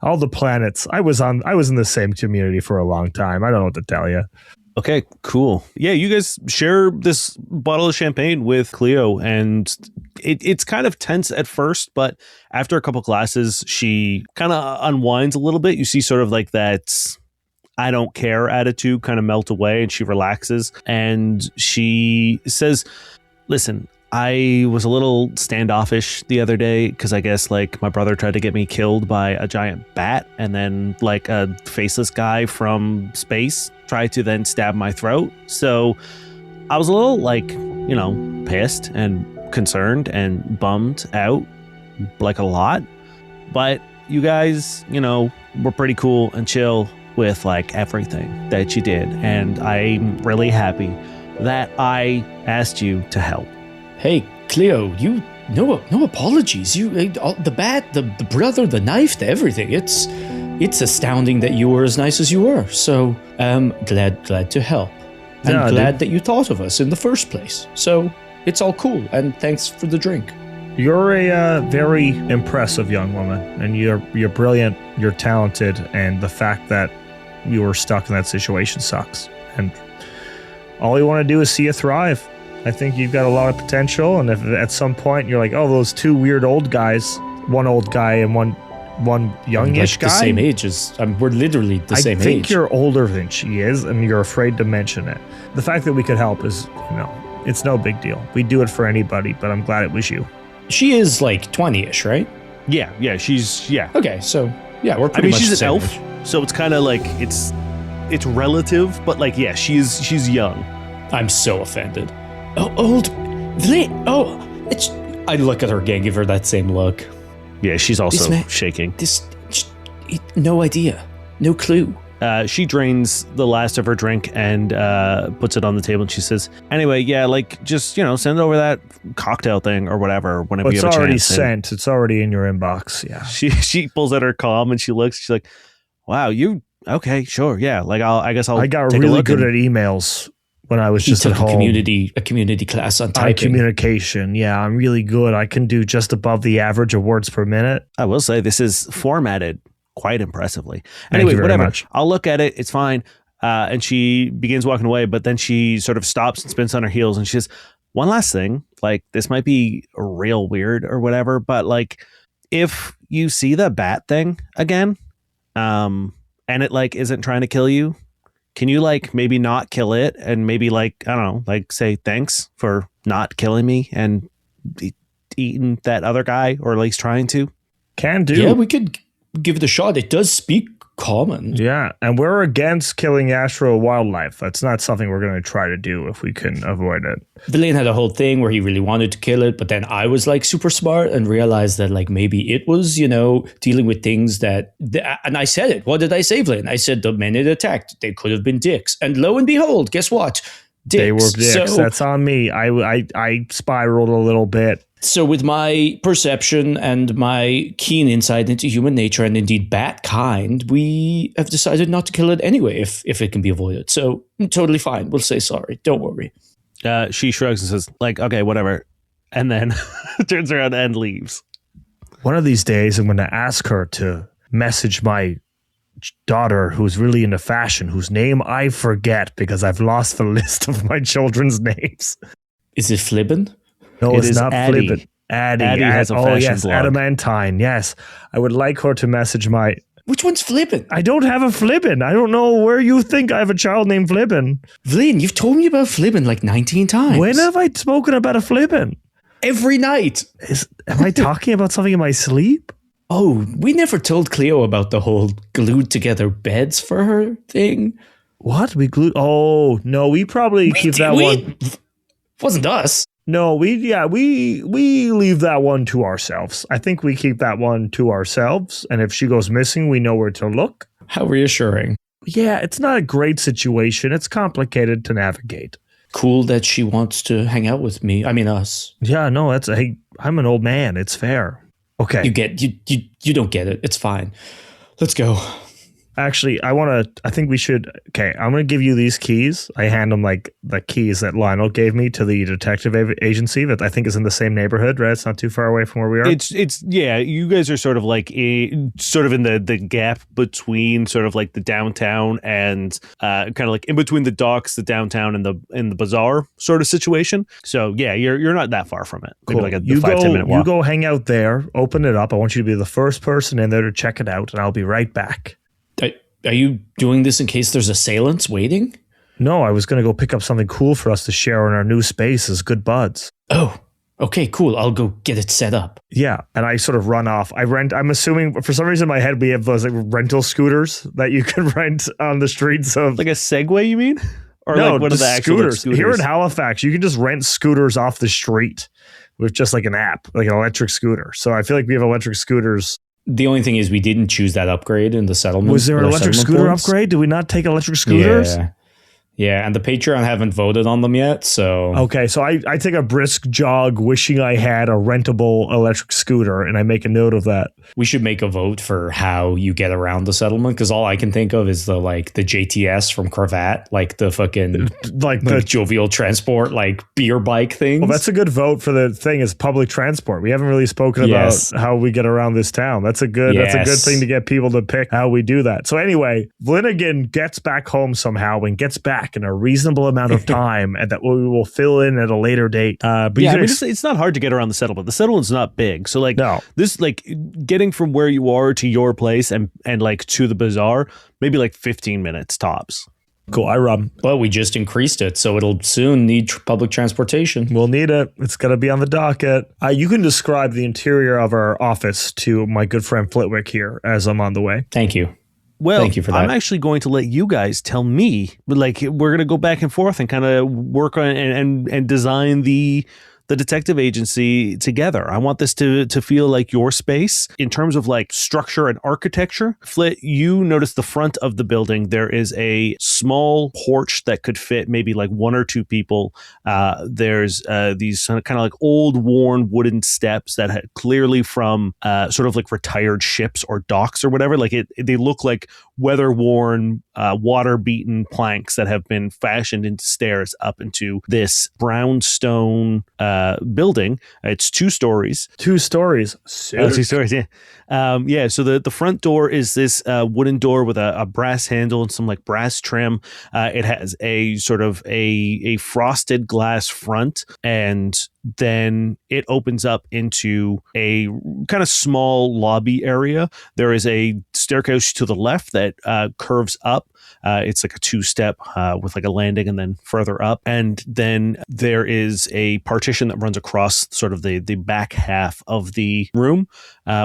[SPEAKER 7] All the planets. I was in the same community for a long time. I don't know what to tell you.
[SPEAKER 6] Okay, cool. Yeah, you guys share this bottle of champagne with Cleo, and it's kind of tense at first, but after a couple glasses, she kind of unwinds a little bit. You see sort of like that I don't care attitude kind of melt away, and she relaxes, and she says, listen, I was a little standoffish the other day because I guess like my brother tried to get me killed by a giant bat, and then like a faceless guy from space tried to then stab my throat. So I was a little like, you know, pissed and concerned and bummed out, like a lot. But you guys, you know, were pretty cool and chill with like everything that you did. And I'm really happy that I asked you to help.
[SPEAKER 8] Hey, Cleo, you no apologies. You the bat, the brother, the knife, the everything. It's astounding that you were as nice as you were. So glad to help. I'm glad that you thought of us in the first place. So it's all cool. And thanks for the drink.
[SPEAKER 7] You're a very impressive young woman, and you're brilliant. You're talented, and the fact that you were stuck in that situation sucks. And all you want to do is see you thrive. I think you've got a lot of potential, and if at some point you're like, oh, those two weird old guys, one old guy and one youngish guy,
[SPEAKER 8] the same age as we're literally the same age.
[SPEAKER 7] I think you're older than she is, and you're afraid to mention it. The fact that we could help is, you know, it's no big deal. We do it for anybody, but I'm glad it was you.
[SPEAKER 8] She is like 20-ish, right?
[SPEAKER 6] Yeah, she's
[SPEAKER 8] Okay, so yeah, we're pretty much
[SPEAKER 6] she's
[SPEAKER 8] the
[SPEAKER 6] an
[SPEAKER 8] same
[SPEAKER 6] elf,
[SPEAKER 8] age.
[SPEAKER 6] so it's kind of like it's relative, but like yeah, she's young.
[SPEAKER 8] I'm so offended. Oh, old Vlyn. Oh, I look at her again, give her that same look.
[SPEAKER 6] Yeah, she's also shaking.
[SPEAKER 8] No idea, no clue.
[SPEAKER 6] She drains the last of her drink and puts it on the table, and she says, anyway, yeah, like, just, you know, send over that cocktail thing or whatever whenever you have a chance.
[SPEAKER 7] It's already sent. It's already in your inbox, yeah.
[SPEAKER 6] She pulls out her comm and she looks, she's like, wow, okay, sure, yeah. Like, I guess I'll
[SPEAKER 7] I got
[SPEAKER 6] take
[SPEAKER 7] really good at emails when I was just at home.
[SPEAKER 8] A community class on typing.
[SPEAKER 7] Communication, yeah, I'm really good. I can do just above the average of words per minute.
[SPEAKER 6] I will say this is formatted quite impressively. Anyway, whatever.
[SPEAKER 7] Much.
[SPEAKER 6] I'll look at it. It's fine. And she begins walking away, but then she sort of stops and spins on her heels, and she says, one last thing, like, this might be real weird or whatever, but like, if you see the bat thing again, and it like isn't trying to kill you, can you like maybe not kill it and maybe like, I don't know, like say thanks for not killing me and eating that other guy, or at least trying to?
[SPEAKER 7] Can do.
[SPEAKER 8] Yeah, we could give it a shot. It does speak common.
[SPEAKER 7] Yeah, and we're against killing astral wildlife. That's not something we're going to try to do if we can avoid it.
[SPEAKER 8] Vlyn had a whole thing where he really wanted to kill it, but then I was like super smart and realized that like maybe it was, dealing with things that, and I said it. What did I say, Vlyn? I said the men it attacked, they could have been dicks. And lo and behold, guess what? Dicks.
[SPEAKER 7] They were dicks.
[SPEAKER 8] So,
[SPEAKER 7] that's on me. I spiraled a little bit.
[SPEAKER 8] So with my perception and my keen insight into human nature and indeed bat kind, we have decided not to kill it anyway if it can be avoided. So totally fine. We'll say sorry. Don't worry.
[SPEAKER 6] She shrugs and says, like, okay, whatever. And then turns around and leaves.
[SPEAKER 7] One of these days, I'm going to ask her to message my daughter who's really into fashion, whose name I forget because I've lost the list of my children's names.
[SPEAKER 8] Is it Flibbin?
[SPEAKER 7] No,
[SPEAKER 6] It
[SPEAKER 7] it's
[SPEAKER 6] is
[SPEAKER 7] not
[SPEAKER 6] Addie.
[SPEAKER 7] Flibbin. Addie.
[SPEAKER 6] Addie has a fashion
[SPEAKER 7] yes,
[SPEAKER 6] blog.
[SPEAKER 7] Adamantine. Yes. I would like her to message my...
[SPEAKER 8] Which one's Flibbin?
[SPEAKER 7] I don't have a Flibbin. I don't know where you think I have a child named Flibbin.
[SPEAKER 8] Vlyn, you've told me about Flibbin like 19 times.
[SPEAKER 7] When have I spoken about a Flibbin?
[SPEAKER 8] Every night.
[SPEAKER 7] Am I talking about something in my sleep?
[SPEAKER 8] Oh, we never told Cleo about the whole glued together beds for her thing.
[SPEAKER 7] What? We glued... Oh, no, we probably keep that one...
[SPEAKER 8] Wasn't us.
[SPEAKER 7] No, we leave that one to ourselves. I think we keep that one to ourselves. And if she goes missing, we know where to look.
[SPEAKER 8] How reassuring.
[SPEAKER 7] Yeah, it's not a great situation. It's complicated to navigate.
[SPEAKER 8] Cool that she wants to hang out with me. I mean, us.
[SPEAKER 7] Yeah, no, hey, I'm an old man. It's fair. Okay.
[SPEAKER 8] You don't get it. It's fine. Let's go.
[SPEAKER 7] Actually, I think we should. Okay, I'm going to give you these keys. I hand them like the keys that Lionel gave me to the detective agency that I think is in the same neighborhood, right? It's not too far away from where we are.
[SPEAKER 6] It's yeah, you guys are sort of like sort of in the gap between sort of like the downtown and kind of like in between the docks, the downtown and the bazaar sort of situation. So yeah, you're not that far from it. Maybe
[SPEAKER 7] Cool.
[SPEAKER 6] like a 5-10 minute walk.
[SPEAKER 7] You go hang out there, open it up. I want you to be the first person in there to check it out, and I'll be right back.
[SPEAKER 8] Are you doing this in case there's assailants waiting?
[SPEAKER 7] No, I was going to go pick up something cool for us to share in our new space as good buds.
[SPEAKER 8] Oh, okay, cool. I'll go get it set up.
[SPEAKER 7] Yeah, and I sort of run off. I'm assuming, for some reason in my head, we have those like rental scooters that you can rent on the streets of...
[SPEAKER 6] Like a Segway, you mean? Or
[SPEAKER 7] no,
[SPEAKER 6] like one of the actual
[SPEAKER 7] scooters. Here in Halifax, you can just rent scooters off the street with just like an app, like an electric scooter. So I feel like we have electric scooters.
[SPEAKER 8] The only thing is we didn't choose that upgrade in the settlement.
[SPEAKER 7] Was there an electric scooter upgrade? Did we not take electric scooters?
[SPEAKER 8] Yeah, and the Patreon haven't voted on them yet, so...
[SPEAKER 7] Okay, so I take a brisk jog wishing I had a rentable electric scooter, and I make a note of that.
[SPEAKER 8] We should make a vote for how you get around the settlement, because all I can think of is the JTS from Cravat, like the fucking...
[SPEAKER 7] Like the
[SPEAKER 8] jovial transport, like beer bike things.
[SPEAKER 7] Well, that's a good vote for the thing is public transport. We haven't really spoken about how we get around this town. That's a good thing to get people to pick how we do that. So anyway, Vlyn gets back home somehow and gets back in a reasonable amount of time, and that we will fill in at a later date. But
[SPEAKER 6] yeah, I mean, it's not hard to get around the settlement. The settlement's not big, so like this, like getting from where you are to your place and like to the bazaar, maybe like 15 minutes tops.
[SPEAKER 7] Cool, I run.
[SPEAKER 8] Well, we just increased it, so it'll soon need public transportation.
[SPEAKER 7] We'll need it. It's going to be on the docket. You can describe the interior of our office to my good friend Flitwick here as I'm on the way.
[SPEAKER 8] Thank you.
[SPEAKER 6] Well,
[SPEAKER 8] thank you for that.
[SPEAKER 6] I'm actually going to let you guys tell me, like, we're going to go back and forth and kind of work on and design the detective agency together. I want this to feel like your space in terms of like structure and architecture. Flit, you notice the front of the building. There is a small porch that could fit maybe like one or two people. There's these kind of like old worn wooden steps that had clearly from sort of like retired ships or docks or whatever. Like they look like weather worn, water beaten planks that have been fashioned into stairs up into this brownstone building. It's 2 stories.
[SPEAKER 7] 2 stories.
[SPEAKER 6] 2 stories. Yeah. So the front door is this wooden door with a brass handle and some like brass trim. It has a sort of a frosted glass front, and then it opens up into a kind of small lobby area. There is a staircase to the left that curves up. It's like a 2-step with like a landing and then further up. And then there is a partition that runs across sort of the back half of the room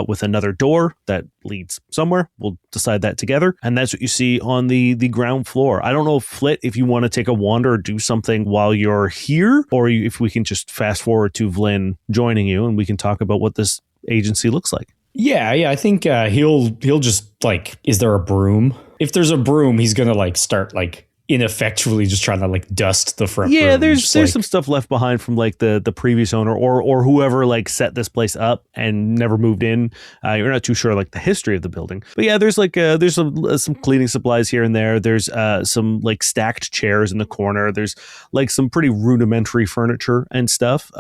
[SPEAKER 6] with another door that leads somewhere. We'll decide that together. And that's what you see on the ground floor. I don't know, Flit, if you want to take a wander or do something while you're here, or if we can just fast forward to Vlyn joining you and we can talk about what this agency looks like.
[SPEAKER 8] Yeah, I think he'll just like, is there a broom? If there's a broom, he's gonna like start like ineffectually just trying to like dust the front room.
[SPEAKER 6] Yeah, there's
[SPEAKER 8] like,
[SPEAKER 6] some stuff left behind from like the previous owner or whoever like set this place up and never moved in. You're not too sure like the history of the building, but yeah, there's like there's some cleaning supplies here and there. There's some like stacked chairs in the corner. There's like some pretty rudimentary furniture and stuff.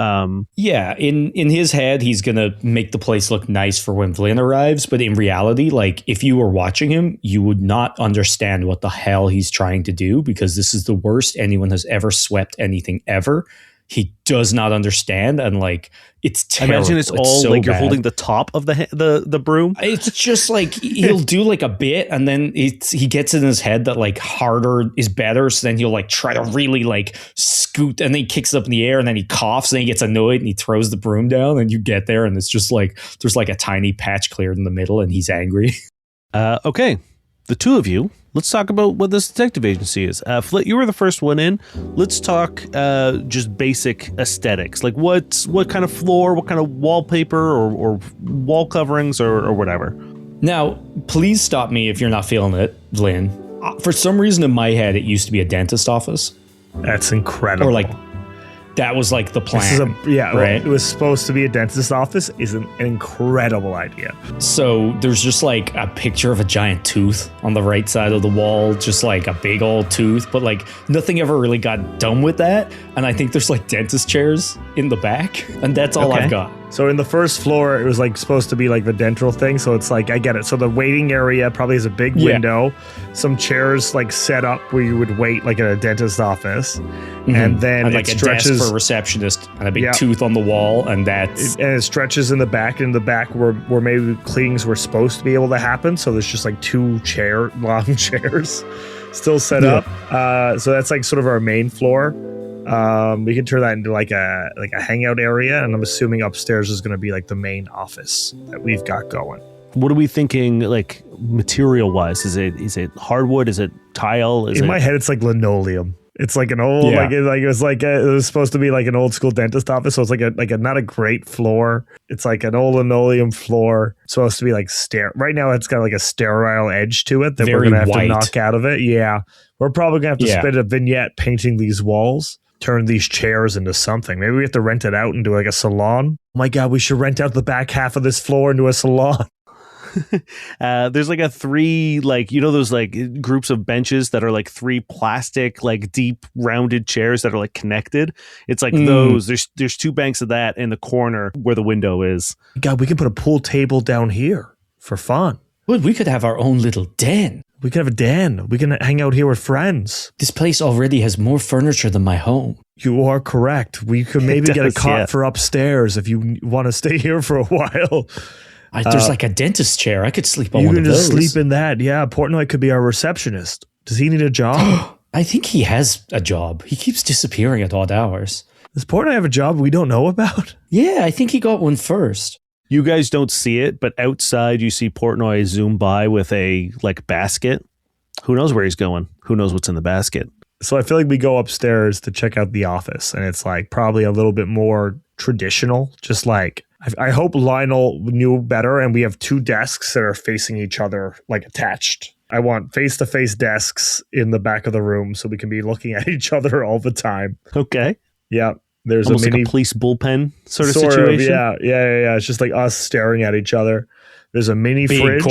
[SPEAKER 8] Yeah, in his head, he's gonna make the place look nice for when Vlyn arrives, but in reality, like if you were watching him, you would not understand what the hell he's trying to do, because this is the worst anyone has ever swept anything ever. He does not understand, and like it's terrible.
[SPEAKER 6] I imagine it's all
[SPEAKER 8] so
[SPEAKER 6] like you're
[SPEAKER 8] bad.
[SPEAKER 6] holding the top of the broom.
[SPEAKER 8] It's just like he'll do like a bit, and then he gets in his head that like harder is better. So then he'll like try to really like scoot, and then he kicks it up in the air, and then he coughs, and he gets annoyed, and he throws the broom down. And you get there, and it's just like there's like a tiny patch cleared in the middle, and he's angry.
[SPEAKER 6] Okay, the two of you. Let's talk about what this detective agency is. Flit, you were the first one in. Let's talk just basic aesthetics. Like what kind of floor, what kind of wallpaper or wall coverings or whatever.
[SPEAKER 8] Now, please stop me if you're not feeling it, Vlyn. For some reason in my head, it used to be a dentist office.
[SPEAKER 7] That's incredible.
[SPEAKER 8] Or like, that was like the plan.
[SPEAKER 7] This is
[SPEAKER 8] right?
[SPEAKER 7] It was supposed to be a dentist office. Is an incredible idea.
[SPEAKER 8] So there's just like a picture of a giant tooth on the right side of the wall, just like a big old tooth, but like nothing ever really got done with that. And I think there's like dentist chairs in the back, and that's all I've got.
[SPEAKER 7] So in the first floor, it was like supposed to be like the dental thing. So it's like, I get it. So the waiting area probably has a big window, some chairs like set up where you would wait like at a dentist office. And then
[SPEAKER 8] and like
[SPEAKER 7] it
[SPEAKER 8] a
[SPEAKER 7] stretches
[SPEAKER 8] desk for a receptionist and a big tooth on the wall. And that's...
[SPEAKER 7] and it stretches in the back, where maybe cleanings were supposed to be able to happen. So there's just like two long chairs still set up. So that's like sort of our main floor. We can turn that into like a hangout area, and I'm assuming upstairs is going to be like the main office that we've got going.
[SPEAKER 6] What are we thinking, like material wise? Is it hardwood? Is it tile?
[SPEAKER 7] In my head, it's like linoleum. It's like an old it was supposed to be like an old school dentist office, so it's like a not a great floor. It's like an old linoleum floor. It's supposed to be like right now it's got like a sterile edge to it that we're gonna have to knock out of it. Yeah, we're probably gonna have to spend a vignette painting these walls. Turn these chairs into something. Maybe we have to rent it out and do like a salon. Oh my God, we should rent out the back half of this floor into a salon.
[SPEAKER 6] There's like a 3, like, you know, those like groups of benches that are like 3 plastic, like deep rounded chairs that are like connected. It's like those. There's 2 banks of that in the corner where the window is.
[SPEAKER 7] God, we can put a pool table down here for fun.
[SPEAKER 8] Well, we could have our own little den.
[SPEAKER 7] We could have a den. We can hang out here with friends.
[SPEAKER 8] This place already has more furniture than my home.
[SPEAKER 7] You are correct. We could maybe get a cot for upstairs if you want to stay here for a while.
[SPEAKER 8] There's like a dentist chair. I could sleep on one of those.
[SPEAKER 7] You can just sleep in that. Yeah, Portnoy could be our receptionist. Does he need a job?
[SPEAKER 8] I think he has a job. He keeps disappearing at odd hours.
[SPEAKER 7] Does Portnoy have a job we don't know about?
[SPEAKER 8] Yeah, I think he got one first.
[SPEAKER 6] You guys don't see it, but outside you see Portnoy zoom by with a like basket. Who knows where he's going? Who knows what's in the basket?
[SPEAKER 7] So I feel like we go upstairs to check out the office, and it's like probably a little bit more traditional. Just like I hope Lionel knew better, and we have 2 desks that are facing each other, like attached. I want face-to-face desks in the back of the room so we can be looking at each other all the time.
[SPEAKER 6] Okay.
[SPEAKER 7] Yeah. There's
[SPEAKER 6] almost
[SPEAKER 7] a mini
[SPEAKER 6] like a police bullpen sort of situation.
[SPEAKER 7] Yeah. It's just like us staring at each other. There's a mini fridge.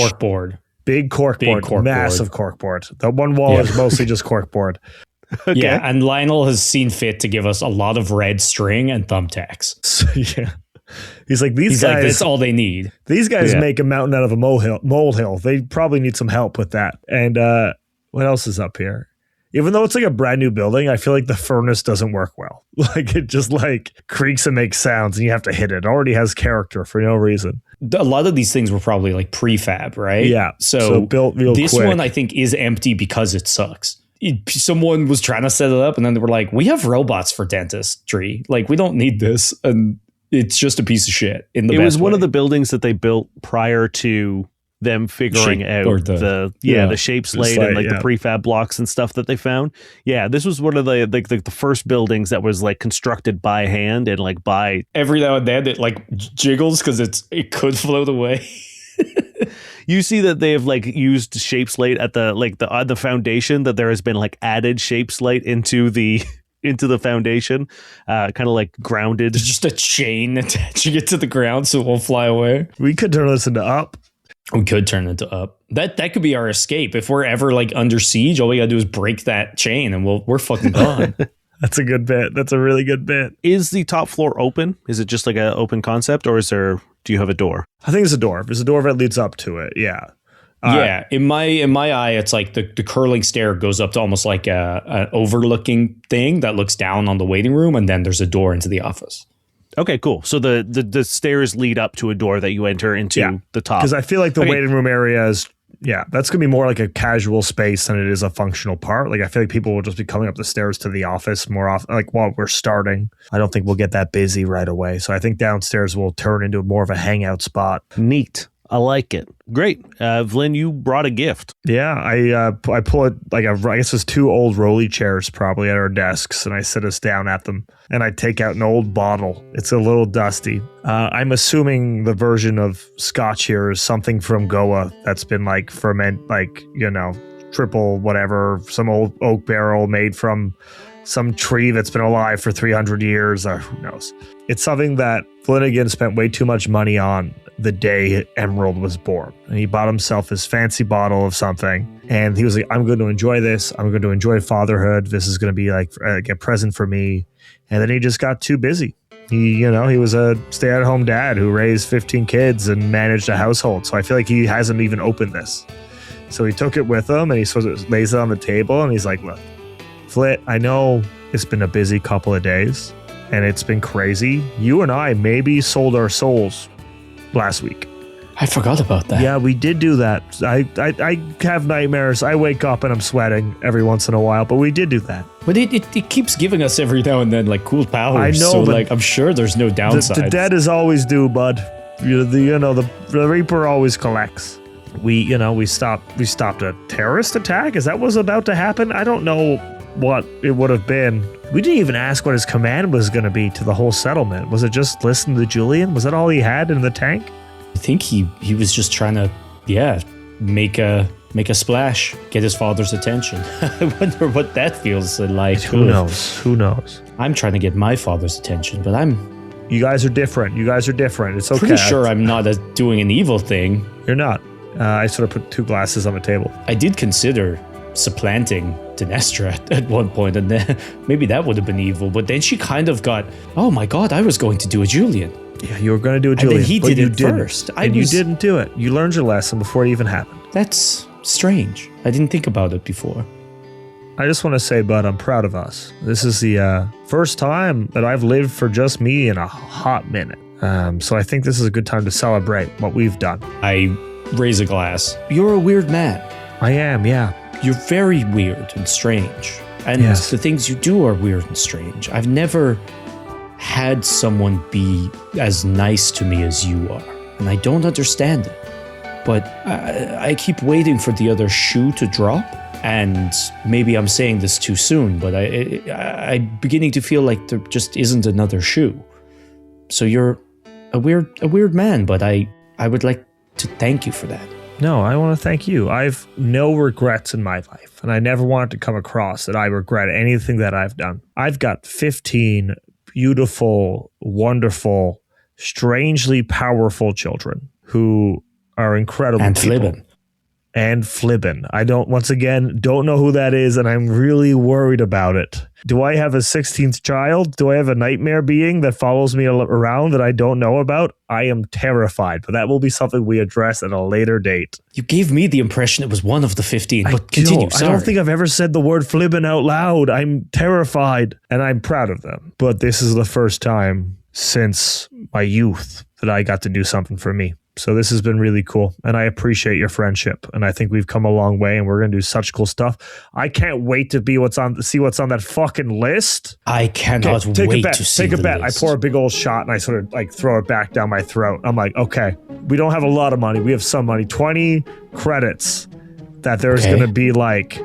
[SPEAKER 7] Big corkboard. Massive corkboard. The one wall is mostly just corkboard.
[SPEAKER 6] Okay.
[SPEAKER 8] Yeah, and Lionel has seen fit to give us a lot of red string and thumbtacks.
[SPEAKER 7] So, yeah. He's like, these guys.
[SPEAKER 8] Like, that's all they need.
[SPEAKER 7] These guys make a mountain out of a molehill. They probably need some help with that. And what else is up here? Even though it's like a brand new building, I feel like the furnace doesn't work well. Like it just like creaks and makes sounds and you have to hit it. It already has character for no reason.
[SPEAKER 8] A lot of these things were probably like prefab, right?
[SPEAKER 7] Yeah.
[SPEAKER 8] So
[SPEAKER 7] built real
[SPEAKER 8] this
[SPEAKER 7] quick.
[SPEAKER 8] one I think is empty because it sucks. Someone was trying to set it up and then they were like, we have robots for dentistry. Like we don't need this. And it's just a piece of shit in the
[SPEAKER 6] It
[SPEAKER 8] best
[SPEAKER 6] was one of
[SPEAKER 8] way.
[SPEAKER 6] the buildings that they built prior to them figuring
[SPEAKER 8] Shape-
[SPEAKER 6] out
[SPEAKER 8] or
[SPEAKER 6] the
[SPEAKER 8] yeah.
[SPEAKER 6] shape slate and like the prefab blocks and stuff that they found. Yeah, this was one of the first buildings that was like constructed by hand and like by
[SPEAKER 8] Every now and then it like jiggles because it could float away.
[SPEAKER 6] You see that they have like used shape slate at the foundation, that there has been like added shape slate into the foundation, kind of like grounded.
[SPEAKER 8] There's just a chain attaching it to the ground so it won't fly away.
[SPEAKER 7] We could turn this into Up.
[SPEAKER 8] We could turn it to Up. That could be our escape. If we're ever like under siege, all we gotta do is break that chain and we're fucking gone.
[SPEAKER 7] That's a good bit. That's a really good bit.
[SPEAKER 6] Is the top floor open? Is it just like an open concept, or do you have a door?
[SPEAKER 7] I think it's a door. There's a door that leads up to it. Yeah.
[SPEAKER 8] Yeah, in my eye, it's like the curling stair goes up to almost like an overlooking thing that looks down on the waiting room, and then there's a door into the office.
[SPEAKER 6] Okay, cool. So the stairs lead up to a door that you enter into the top.
[SPEAKER 7] Because I feel like the waiting room area is, that's going to be more like a casual space than it is a functional part. Like I feel like people will just be coming up the stairs to the office more often, like while we're starting. I don't think we'll get that busy right away. So I think downstairs will turn into more of a hangout spot.
[SPEAKER 6] Neat. I like it. Great. Vlyn, you brought a gift.
[SPEAKER 7] Yeah, I pull it like I guess there's two old rolly chairs probably at our desks, and I sit us down at them, and I take out an old bottle. It's a little dusty. I'm assuming the version of Scotch here is something from Goa that's been like triple whatever, some old oak barrel made from some tree that's been alive for 300 years, or who knows. It's something that Flanagan spent way too much money on the day Emerald was born. And he bought himself this fancy bottle of something. And he was like, I'm going to enjoy this. I'm going to enjoy fatherhood. This is going to be like a present for me. And then he just got too busy. He was a stay-at-home dad who raised 15 kids and managed a household. So I feel like he hasn't even opened this. So he took it with him and he sort of lays it on the table and he's like, look, Flit, I know it's been a busy couple of days and it's been crazy. You and I maybe sold our souls last week.
[SPEAKER 8] I forgot about that.
[SPEAKER 7] Yeah, we did do that. I have nightmares. I wake up and I'm sweating every once in a while, but we did do that.
[SPEAKER 8] But it keeps giving us every now and then like cool powers.
[SPEAKER 7] I know,
[SPEAKER 8] so
[SPEAKER 7] but
[SPEAKER 8] like I'm sure there's no downside.
[SPEAKER 7] The dead is always due, bud. The Reaper always collects. We stopped a terrorist attack. Is that what was about to happen? I don't know what it would have been. We didn't even ask what his command was going to be to the whole settlement. Was it just listen to Julian? Was that all he had in the tank?
[SPEAKER 8] I think he was just trying to make a splash, get his father's attention. I wonder what that feels like.
[SPEAKER 7] Who knows?
[SPEAKER 8] I'm trying to get my father's attention, but
[SPEAKER 7] You guys are different. It's okay.
[SPEAKER 8] pretty sure I'm not doing an evil thing.
[SPEAKER 7] You're not. I sort of put two glasses on the table.
[SPEAKER 8] I did consider supplanting Dinestra at one point, and then maybe that would have been evil. But then she kind of got, oh my god, I was going to do a Julian.
[SPEAKER 7] Yeah, you were going to do a Julian.
[SPEAKER 8] And then he
[SPEAKER 7] but
[SPEAKER 8] did
[SPEAKER 7] you
[SPEAKER 8] it
[SPEAKER 7] didn't.
[SPEAKER 8] first.
[SPEAKER 7] You didn't do it. You learned your lesson before it even happened.
[SPEAKER 8] That's strange. I didn't think about it before.
[SPEAKER 7] I just want to say, bud, I'm proud of us. This is the first time that I've lived for just me in a hot minute. So I think this is a good time to celebrate what we've done.
[SPEAKER 8] I raise a glass. You're a weird man.
[SPEAKER 7] I am, yeah.
[SPEAKER 8] You're very weird and strange. And
[SPEAKER 7] Yes.
[SPEAKER 8] the things you do are weird and strange. I've never had someone be as nice to me as you are. And I don't understand it. But I keep waiting for the other shoe to drop. And maybe I'm saying this too soon, but I'm beginning to feel like there just isn't another shoe. So you're a weird man, but I would like to thank you for that.
[SPEAKER 7] No, I want to thank you. I've no regrets in my life, and I never want it to come across that I regret anything that I've done. I've got 15 beautiful, wonderful, strangely powerful children who are incredible
[SPEAKER 8] And
[SPEAKER 7] people.
[SPEAKER 8] Flibbin.
[SPEAKER 7] and Flibbin. I don't know who that is, and I'm really worried about it. Do I have a 16th child? Do I have a nightmare being that follows me around that I don't know about? I am terrified, but that will be something we address at a later date.
[SPEAKER 8] You gave me the impression it was one of the 15, but continue.
[SPEAKER 7] I don't think I've ever said the word Flibbin out loud. I'm terrified, and I'm proud of them. But this is the first time since my youth that I got to do something for me. So this has been really cool, and I appreciate your friendship, and I think we've come a long way, and we're going to do such cool stuff. I can't wait to see what's on that fucking list.
[SPEAKER 8] I cannot wait to see
[SPEAKER 7] Take a bet.
[SPEAKER 8] list.
[SPEAKER 7] I pour a big old shot, and I sort of like throw it back down my throat. I'm like, okay, we don't have a lot of money. We have some money. 20 credits that there's going to be like,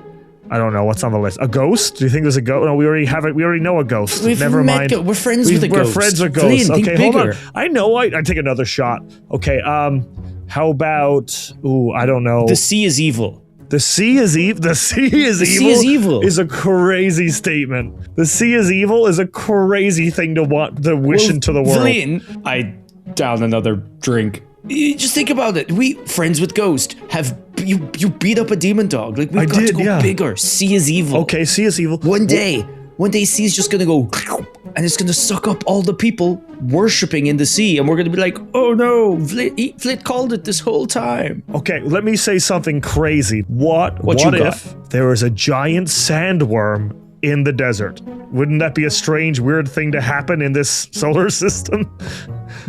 [SPEAKER 7] I don't know what's on the list. A ghost? Do you think there's a ghost? No, we already have it. We already know a ghost. Never mind.
[SPEAKER 8] We're friends with a ghost.
[SPEAKER 7] We're friends with ghosts.
[SPEAKER 8] Vlyn,
[SPEAKER 7] Okay, hold on. I know. I take another shot. Okay. How about? Ooh, I don't know.
[SPEAKER 8] The sea is evil.
[SPEAKER 7] The sea is evil. The sea is evil. Is a crazy statement. The sea is evil is a crazy thing to want to wish into the world.
[SPEAKER 8] Vlyn, I down another drink. Just think about it. We friends with Ghost have you beat up a demon dog. Like we've got to go bigger. Sea is evil.
[SPEAKER 7] Okay, sea is evil.
[SPEAKER 8] One day sea is just gonna go and it's gonna suck up all the people worshipping in the sea, and we're gonna be like, oh no, Flit called it this whole time.
[SPEAKER 7] Okay, let me say something crazy. What if there was a giant sandworm in the desert? Wouldn't that be a strange, weird thing to happen in this solar system?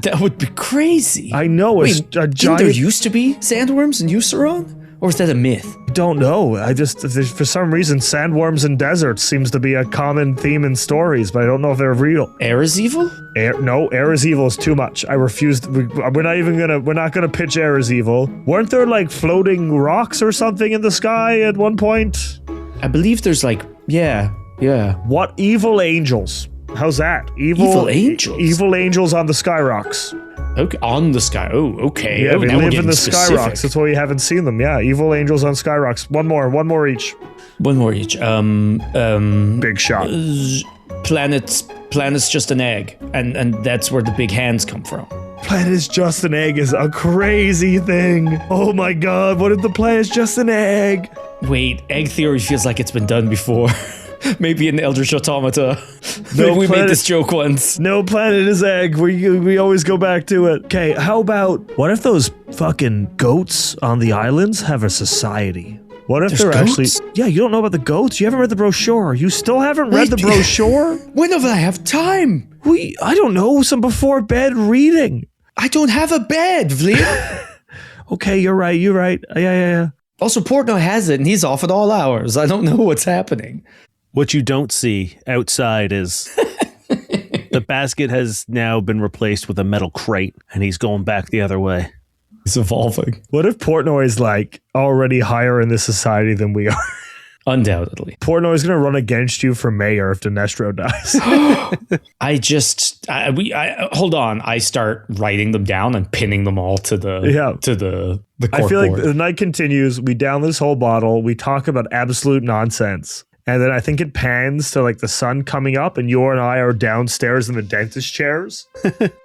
[SPEAKER 8] That would be crazy.
[SPEAKER 7] I know.
[SPEAKER 8] Wait,
[SPEAKER 7] a
[SPEAKER 8] giant... there used to be sandworms in Euceron? Or is that a myth?
[SPEAKER 7] Don't know. For some reason, sandworms in deserts seems to be a common theme in stories, but I don't know if they're real.
[SPEAKER 8] Air is evil?
[SPEAKER 7] No, air is evil is too much. I refuse. We're not gonna pitch air is evil. Weren't there like floating rocks or something in the sky at one point?
[SPEAKER 8] I believe there's like, yeah.
[SPEAKER 7] What evil angels? How's that?
[SPEAKER 8] Evil angels?
[SPEAKER 7] Evil angels on the sky rocks.
[SPEAKER 8] Okay, on the sky. Oh, okay.
[SPEAKER 7] Yeah, they live in the
[SPEAKER 8] specific.
[SPEAKER 7] sky rocks. That's why you haven't seen them. Yeah, evil angels on sky rocks. One more each.
[SPEAKER 8] One more each.
[SPEAKER 7] Big shot.
[SPEAKER 8] Planet's just an egg, and that's where the big hands come from.
[SPEAKER 7] Planet is just an egg is a crazy thing. Oh my god, what if the planet is just an egg?
[SPEAKER 8] Wait, egg theory feels like it's been done before. Maybe in Eldritch Automata.
[SPEAKER 7] No,
[SPEAKER 8] we made this joke once.
[SPEAKER 7] No, planet is egg. We always go back to it. Okay, how about, what if those fucking goats on the islands have a society? What if
[SPEAKER 8] There's
[SPEAKER 7] they're
[SPEAKER 8] goats?
[SPEAKER 7] actually... Yeah, you don't know about the goats? You haven't read the brochure. You still haven't read the brochure?
[SPEAKER 8] When will I have time?
[SPEAKER 7] I don't know, some before bed reading.
[SPEAKER 8] I don't have a bed, Vlyn.
[SPEAKER 7] Okay, you're right. Yeah.
[SPEAKER 8] Also, Portnoy has it, and he's off at all hours. I don't know what's happening.
[SPEAKER 6] What you don't see outside is the basket has now been replaced with a metal crate, and he's going back the other way.
[SPEAKER 8] He's evolving.
[SPEAKER 7] What if Portnoy is like already higher in this society than we are?
[SPEAKER 8] Undoubtedly.
[SPEAKER 7] Portnoy is going to run against you for mayor if Dinestro dies.
[SPEAKER 8] Hold on. I start writing them down and pinning them all to the corkboard.
[SPEAKER 7] I feel like the night continues. We down this whole bottle. We talk about absolute nonsense. And then I think it pans to like the sun coming up, and you and I are downstairs in the dentist chairs,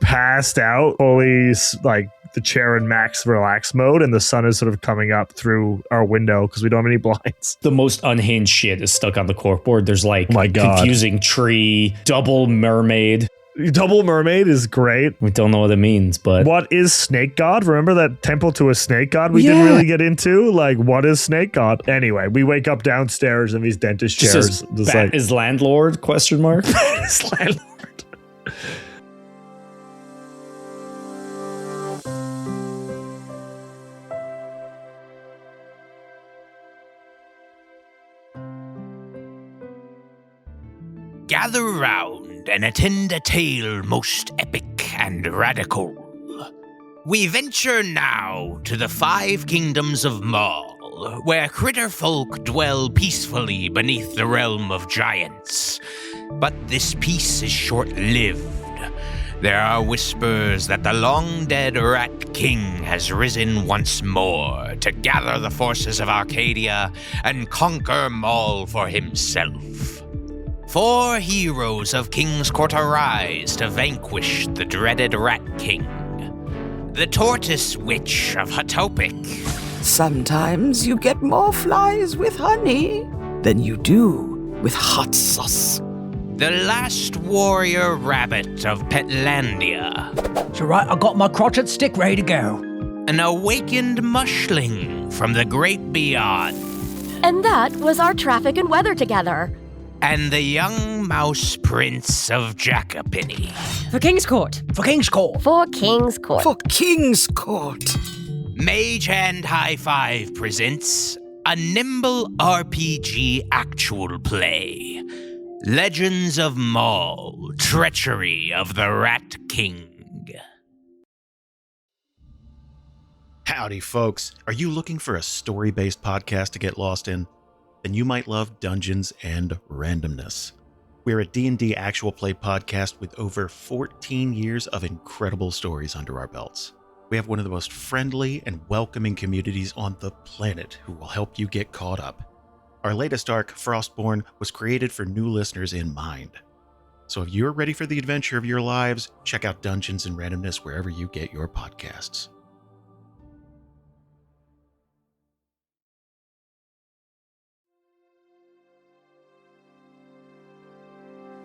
[SPEAKER 7] passed out, fully like the chair in max relax mode, and the sun is sort of coming up through our window because we don't have any blinds.
[SPEAKER 8] The most unhinged shit is stuck on the corkboard. There's like
[SPEAKER 7] oh my God.
[SPEAKER 8] Confusing tree, double mermaid.
[SPEAKER 7] Double mermaid is great.
[SPEAKER 8] We don't know what it means, but...
[SPEAKER 7] What is snake god? Remember that temple to a snake god we didn't really get into? Like, what is snake god? Anyway, we wake up downstairs in these dentist chairs.
[SPEAKER 8] Bat is landlord, question mark?
[SPEAKER 7] Bat is landlord.
[SPEAKER 1] Gather round and attend a tale most epic and radical. We venture now to the 5 kingdoms of Maul, where critter folk dwell peacefully beneath the realm of giants. But this peace is short-lived. There are whispers that the long-dead Rat King has risen once more to gather the forces of Arcadia and conquer Maul for himself. 4 heroes of King's Court arise to vanquish the dreaded Rat King. The Tortoise Witch of Hatopic,
[SPEAKER 9] Sometimes you get more flies with honey than you do with hot sauce.
[SPEAKER 1] The last warrior rabbit of Petlandia.
[SPEAKER 10] It's all right, I got my crotchet stick ready to go.
[SPEAKER 1] An awakened mushling from the great beyond.
[SPEAKER 5] And that was our traffic and weather together.
[SPEAKER 1] And the young mouse prince of Jackapinny.
[SPEAKER 4] For King's Court.
[SPEAKER 10] For King's Court.
[SPEAKER 5] For King's Court.
[SPEAKER 9] For King's Court.
[SPEAKER 1] Mage Hand High Five presents a nimble RPG actual play. Legends of Maul, Treachery of the Rat King.
[SPEAKER 11] Howdy, folks. Are you looking for a story-based podcast to get lost in? Then you might love Dungeons and Randomness. We're a D&D actual play podcast with over 14 years of incredible stories under our belts. We have one of the most friendly and welcoming communities on the planet who will help you get caught up. Our latest arc, Frostborn, was created for new listeners in mind. So if you're ready for the adventure of your lives, check out Dungeons and Randomness wherever you get your podcasts.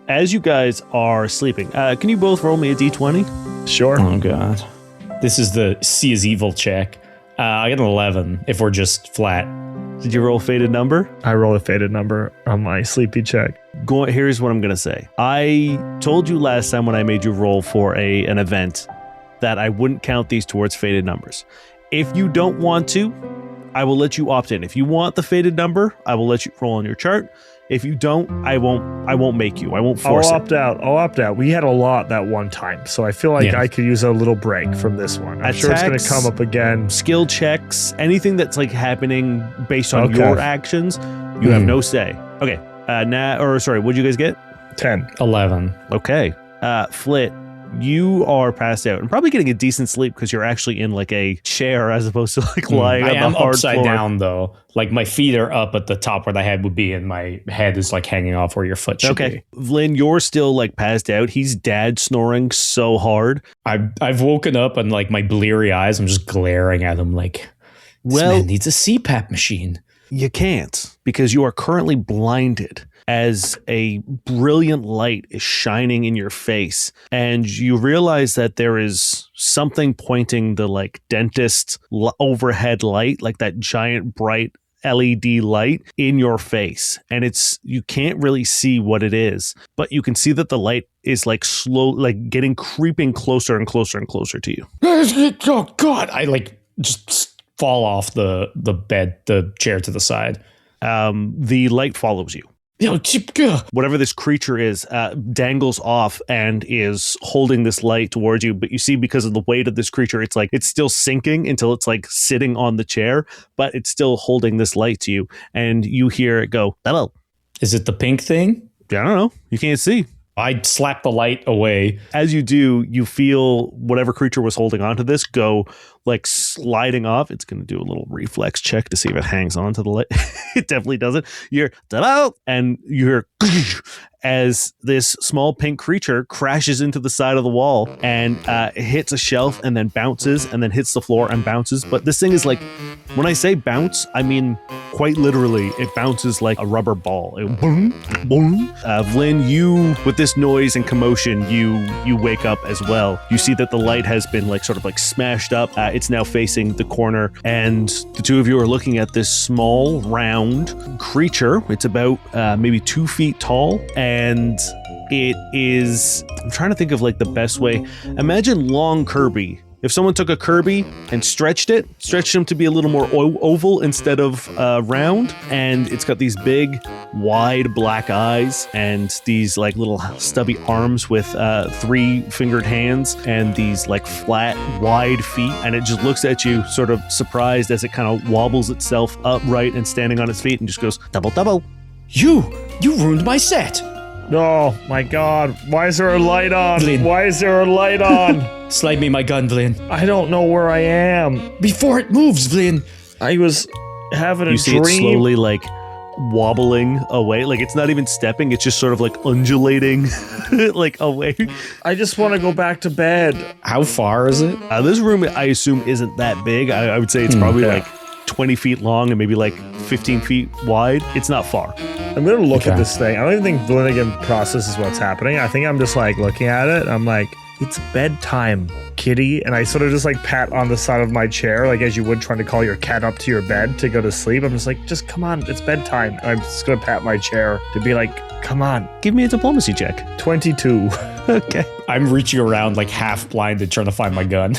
[SPEAKER 6] As you guys are sleeping, can you both roll me a d20?
[SPEAKER 7] Sure.
[SPEAKER 8] Oh, God. This is the See is Evil check. I got an 11 if we're just flat.
[SPEAKER 6] Did you roll a fated number?
[SPEAKER 7] I roll a fated number on my sleepy check.
[SPEAKER 6] Here's what I'm going to say. I told you last time when I made you roll for an event that I wouldn't count these towards fated numbers. If you don't want to, I will let you opt in. If you want the fated number, I will let you roll on your chart. If you don't, I won't make you. I won't force
[SPEAKER 7] I'll opt out. We had a lot that one time, so I feel like I could use a little break from this one. I'm sure it's going to come up again.
[SPEAKER 6] Skill checks, anything that's like happening based on your actions, you have no say. Okay. What'd you guys get?
[SPEAKER 7] 10.
[SPEAKER 8] 11.
[SPEAKER 6] Okay. Flit, you are passed out and probably getting a decent sleep because you're actually in like a chair as opposed to like lying on the hard floor. I am
[SPEAKER 8] upside down though. Like my feet are up at the top where the head would be and my head is like hanging off where your foot should be.
[SPEAKER 6] Vlyn, you're still like passed out. He's dad snoring so hard.
[SPEAKER 8] I've woken up and like my bleary eyes, I'm just glaring at him like, this man needs a CPAP machine.
[SPEAKER 6] You can't because you are currently blinded as a brilliant light is shining in your face, and you realize that there is something pointing the like dentist overhead light, like that giant bright LED light in your face, and you can't really see what it is, but you can see that the light is like slow, like creeping closer and closer and closer to you.
[SPEAKER 8] Oh God! I like just fall off the bed, the chair to the side.
[SPEAKER 6] The light follows you. Whatever this creature is dangles off and is holding this light towards you, but you see because of the weight of this creature, it's like it's still sinking until it's like sitting on the chair, but it's still holding this light to you, and you hear it go, hello.
[SPEAKER 8] Is it the pink thing?
[SPEAKER 6] I don't know. You can't see.
[SPEAKER 8] I slap the light away.
[SPEAKER 6] As you do, you feel whatever creature was holding onto this go like sliding off. It's going to do a little reflex check to see if it hangs on to the light. It definitely doesn't. You're ta-da! And you hear as this small pink creature crashes into the side of the wall and hits a shelf and then bounces and then hits the floor and bounces. But this thing is like, when I say bounce, I mean quite literally, it bounces like a rubber ball. Boom, boom. Vlyn, you, with this noise and commotion, you wake up as well. You see that the light has been like sort of like smashed up. It's now facing the corner, and the two of you are looking at this small, round creature. It's about maybe 2 feet tall, and it is, I'm trying to think of like the best way. Imagine long Kirby. If someone took a Kirby and stretched him to be a little more oval instead of round, and it's got these big, wide black eyes and these like little stubby arms with 3-fingered hands and these like flat, wide feet, and it just looks at you sort of surprised as it kind of wobbles itself upright and standing on its feet and just goes, double, double.
[SPEAKER 8] You ruined my set.
[SPEAKER 7] Oh my God, why is there a light on?
[SPEAKER 8] Vlyn.
[SPEAKER 7] Why is there a light on?
[SPEAKER 8] Slide me my gun, Vlyn.
[SPEAKER 7] I don't know where I am.
[SPEAKER 8] Before it moves, Vlyn.
[SPEAKER 7] I was having a dream.
[SPEAKER 6] You see it slowly like wobbling away. Like it's not even stepping, it's just sort of like undulating like away.
[SPEAKER 7] I just want to go back to bed.
[SPEAKER 8] How far is it?
[SPEAKER 6] This room, I assume, isn't that big. I would say it's probably like 20 feet long and maybe like 15 feet wide. It's not far.
[SPEAKER 7] I'm going to look at this thing. I don't even think Vlyn processes what's happening. I think I'm just like looking at it. I'm like, it's bedtime, kitty. And I sort of just like pat on the side of my chair, like as you would trying to call your cat up to your bed to go to sleep. I'm just like, just come on, it's bedtime. And I'm just going to pat my chair to be like, come on.
[SPEAKER 6] Give me a diplomacy check.
[SPEAKER 7] 22.
[SPEAKER 6] Okay.
[SPEAKER 8] I'm reaching around like half blinded trying to find my gun.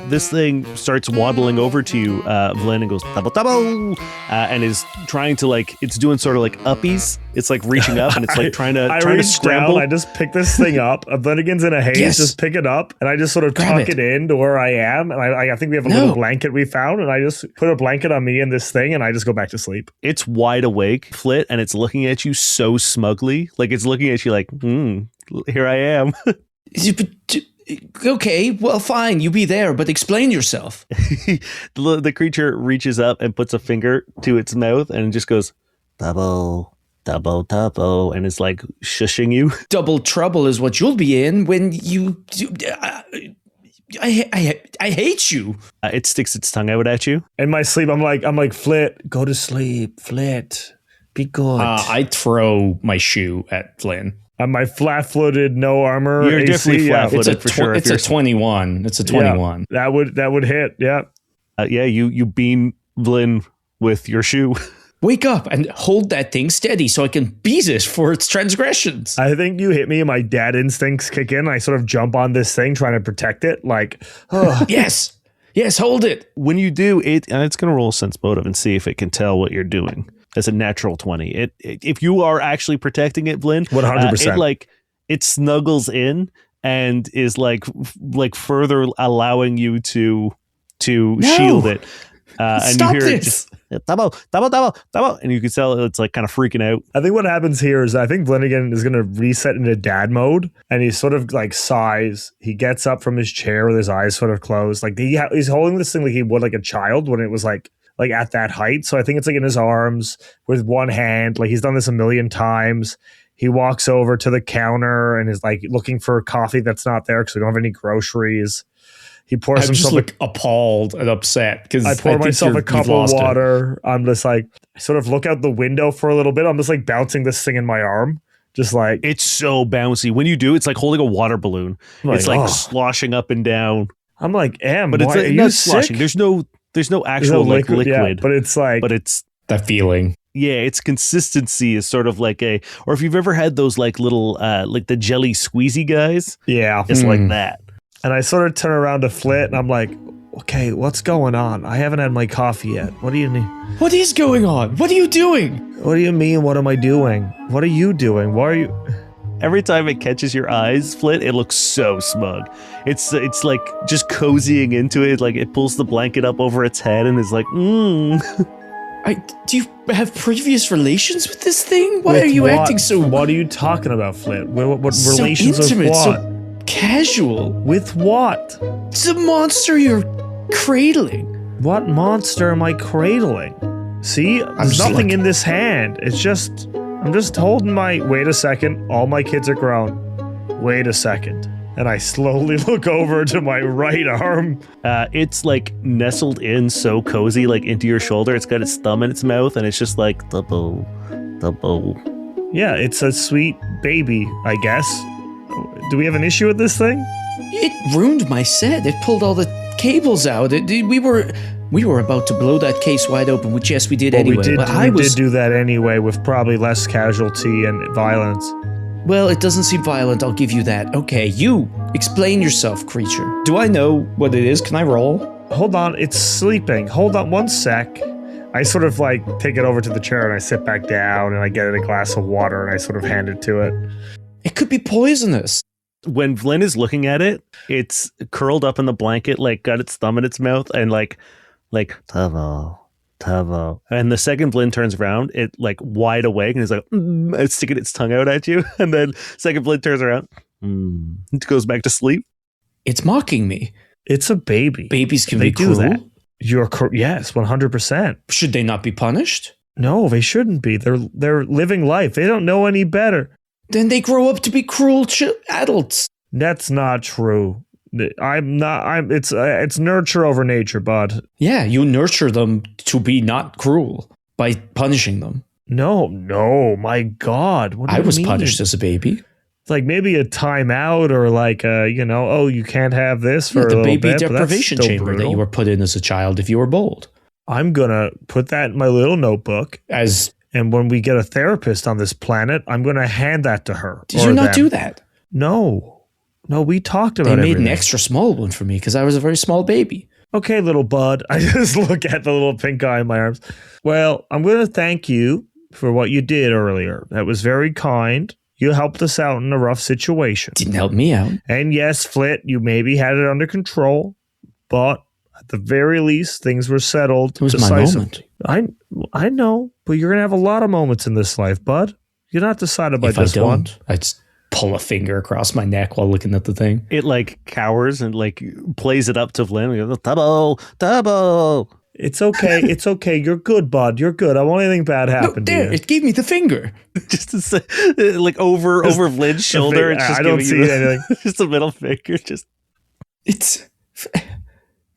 [SPEAKER 6] This thing starts waddling over to you, Vlyn, and goes, double, double, and is trying to like, it's doing sort of like uppies. It's like reaching up and it's like trying to scramble.
[SPEAKER 7] Down, I just pick this thing up. Vlyn's in a haze, just pick it up, and I just sort of tuck it into where I am. And I think we have a little blanket we found, and I just put a blanket on me and this thing, and I just go back to sleep.
[SPEAKER 6] It's wide awake, Flit, and it's looking at you so smugly. Like it's looking at you like, here I am.
[SPEAKER 8] Okay, well, fine, you be there, but explain yourself.
[SPEAKER 6] The creature reaches up and puts a finger to its mouth and just goes, double, double, double, and is like shushing you. Double trouble is what you'll be in when you... I hate you. It sticks its tongue out at you.
[SPEAKER 7] In my sleep, I'm like, Flit, go to sleep, Flit, be good.
[SPEAKER 8] I throw my shoe at Vlyn.
[SPEAKER 7] My flat-footed, no armor.
[SPEAKER 6] You're
[SPEAKER 7] AC,
[SPEAKER 6] definitely flat-footed for sure.
[SPEAKER 8] It's a 21. It's a 21.
[SPEAKER 7] Yeah, that would hit. Yeah.
[SPEAKER 6] You bean Vlyn with your shoe.
[SPEAKER 8] Wake up and hold that thing steady so I can beat it for its transgressions.
[SPEAKER 7] I think you hit me and my dad instincts kick in. I sort of jump on this thing trying to protect it. Like,
[SPEAKER 8] yes, hold it.
[SPEAKER 6] When you do it, and it's going to roll a sense motive and see if it can tell what you're doing. That's a natural 20. If you are actually protecting it, Vlyn,
[SPEAKER 7] 100%.
[SPEAKER 6] It snuggles in and is like further allowing you to shield it. And
[SPEAKER 8] Stop
[SPEAKER 6] you hear
[SPEAKER 8] this.
[SPEAKER 6] It just, double, and you can tell it's like kind of freaking out.
[SPEAKER 7] I think what happens here is I think Vlyn is going to reset into dad mode, and he sort of like sighs. He gets up from his chair with his eyes sort of closed, like he's holding this thing like he would like a child when it was like at that height. So I think it's like in his arms with one hand. Like he's done this a million times. He walks over to the counter and is like looking for coffee that's not there because we don't have any groceries. He pours himself.
[SPEAKER 8] I'm just appalled and upset because
[SPEAKER 7] I pour myself a cup of water. I'm just like, I sort of look out the window for a little bit. I'm just like bouncing this thing in my arm. Just like,
[SPEAKER 6] it's so bouncy. When you do, it's like holding a water balloon. It's like sloshing up and down.
[SPEAKER 7] I'm like,
[SPEAKER 6] but it's like, not sloshing. There's no actual like liquid,
[SPEAKER 7] yeah, but it's
[SPEAKER 8] that feeling.
[SPEAKER 6] Yeah, its consistency is sort of like or if you've ever had those like little like the jelly squeezy guys, it's like that.
[SPEAKER 7] And I sort of turn around to Flit and I'm like, okay, what's going on? I haven't had my coffee yet. What do you need?
[SPEAKER 8] What is going on? What are you doing?
[SPEAKER 7] What do you mean? What am I doing? What are you doing? Why are you?
[SPEAKER 6] Every time it catches your eyes, Flit, it looks so smug. It's like just cozying into it. Like it pulls the blanket up over its head and is like,
[SPEAKER 8] Do you have previous relations with this thing? Why are you acting so...
[SPEAKER 7] What are you talking about, Flit? What
[SPEAKER 8] so
[SPEAKER 7] relations
[SPEAKER 8] intimate,
[SPEAKER 7] with what?
[SPEAKER 8] so casual.
[SPEAKER 7] With what?
[SPEAKER 8] It's a monster you're cradling.
[SPEAKER 7] What monster am I cradling? See? There's nothing in this hand. It's just... I'm just holding my... Wait a second. All my kids are grown. Wait a second. And I slowly look over to my right arm.
[SPEAKER 6] It's like nestled in so cozy, like into your shoulder. It's got its thumb in its mouth, and it's just like, double.
[SPEAKER 7] Yeah, it's a sweet baby, I guess. Do we have an issue with this thing?
[SPEAKER 8] It ruined my set. It pulled all the cables out. We were about to blow that case wide open, which yes, we did anyway.
[SPEAKER 7] We did do that anyway with probably less casualty and violence.
[SPEAKER 8] Well, it doesn't seem violent, I'll give you that. Okay, you, explain yourself, creature. Do I know what it is? Can I roll?
[SPEAKER 7] Hold on, it's sleeping. Hold on one sec. I sort of like take it over to the chair and I sit back down and I get it a glass of water and I sort of hand it to it.
[SPEAKER 8] It could be poisonous.
[SPEAKER 6] When Vlyn is looking at it, it's curled up in the blanket, like got its thumb in its mouth and like Tavo. And the second Vlyn turns around, it like wide awake and is like, it's sticking its tongue out at you. And then second Vlyn turns around, it goes back to sleep.
[SPEAKER 8] It's mocking me.
[SPEAKER 7] It's a baby.
[SPEAKER 8] Babies can be cruel.
[SPEAKER 7] That. Yes, 100%.
[SPEAKER 8] Should they not be punished?
[SPEAKER 7] No, they shouldn't be. They're living life. They don't know any better.
[SPEAKER 8] Then they grow up to be cruel adults.
[SPEAKER 7] That's not true. It's nurture over nature, bud.
[SPEAKER 8] Yeah, you nurture them to be not cruel by punishing them.
[SPEAKER 7] No, my God. What do
[SPEAKER 8] I
[SPEAKER 7] you
[SPEAKER 8] was
[SPEAKER 7] mean?
[SPEAKER 8] punished as a baby.
[SPEAKER 7] It's like maybe a timeout or like, you can't have this for a
[SPEAKER 8] the
[SPEAKER 7] little
[SPEAKER 8] baby
[SPEAKER 7] bit.
[SPEAKER 8] deprivation chamber that you were put in as a child if you were bold.
[SPEAKER 7] I'm going to put that in my little notebook. And when we get a therapist on this planet, I'm going to hand that to her.
[SPEAKER 8] Did you not do that?
[SPEAKER 7] No, we talked about it.
[SPEAKER 8] They made an extra small one for me because I was a very small baby.
[SPEAKER 7] Okay, little bud. I just look at the little pink guy in my arms. Well, I'm going to thank you for what you did earlier. That was very kind. You helped us out in a rough situation.
[SPEAKER 8] Didn't help me out.
[SPEAKER 7] And yes, Flit, you maybe had it under control, but at the very least, things were settled.
[SPEAKER 8] It was my moment.
[SPEAKER 7] I know, but you're going to have a lot of moments in this life, bud. You're not decided by
[SPEAKER 8] if
[SPEAKER 7] just
[SPEAKER 8] I don't,
[SPEAKER 7] one.
[SPEAKER 8] I just pull a finger across my neck while looking at the thing.
[SPEAKER 6] It like cowers and like plays it up to Vlyn. And goes, Tubbo.
[SPEAKER 7] It's okay. It's okay. You're good, bud. You're good. I won't anything bad happen to you.
[SPEAKER 8] It gave me the finger.
[SPEAKER 6] Just to say, like over Vlyn's shoulder. It's just
[SPEAKER 7] I don't see anything.
[SPEAKER 6] Just a middle finger.
[SPEAKER 8] It's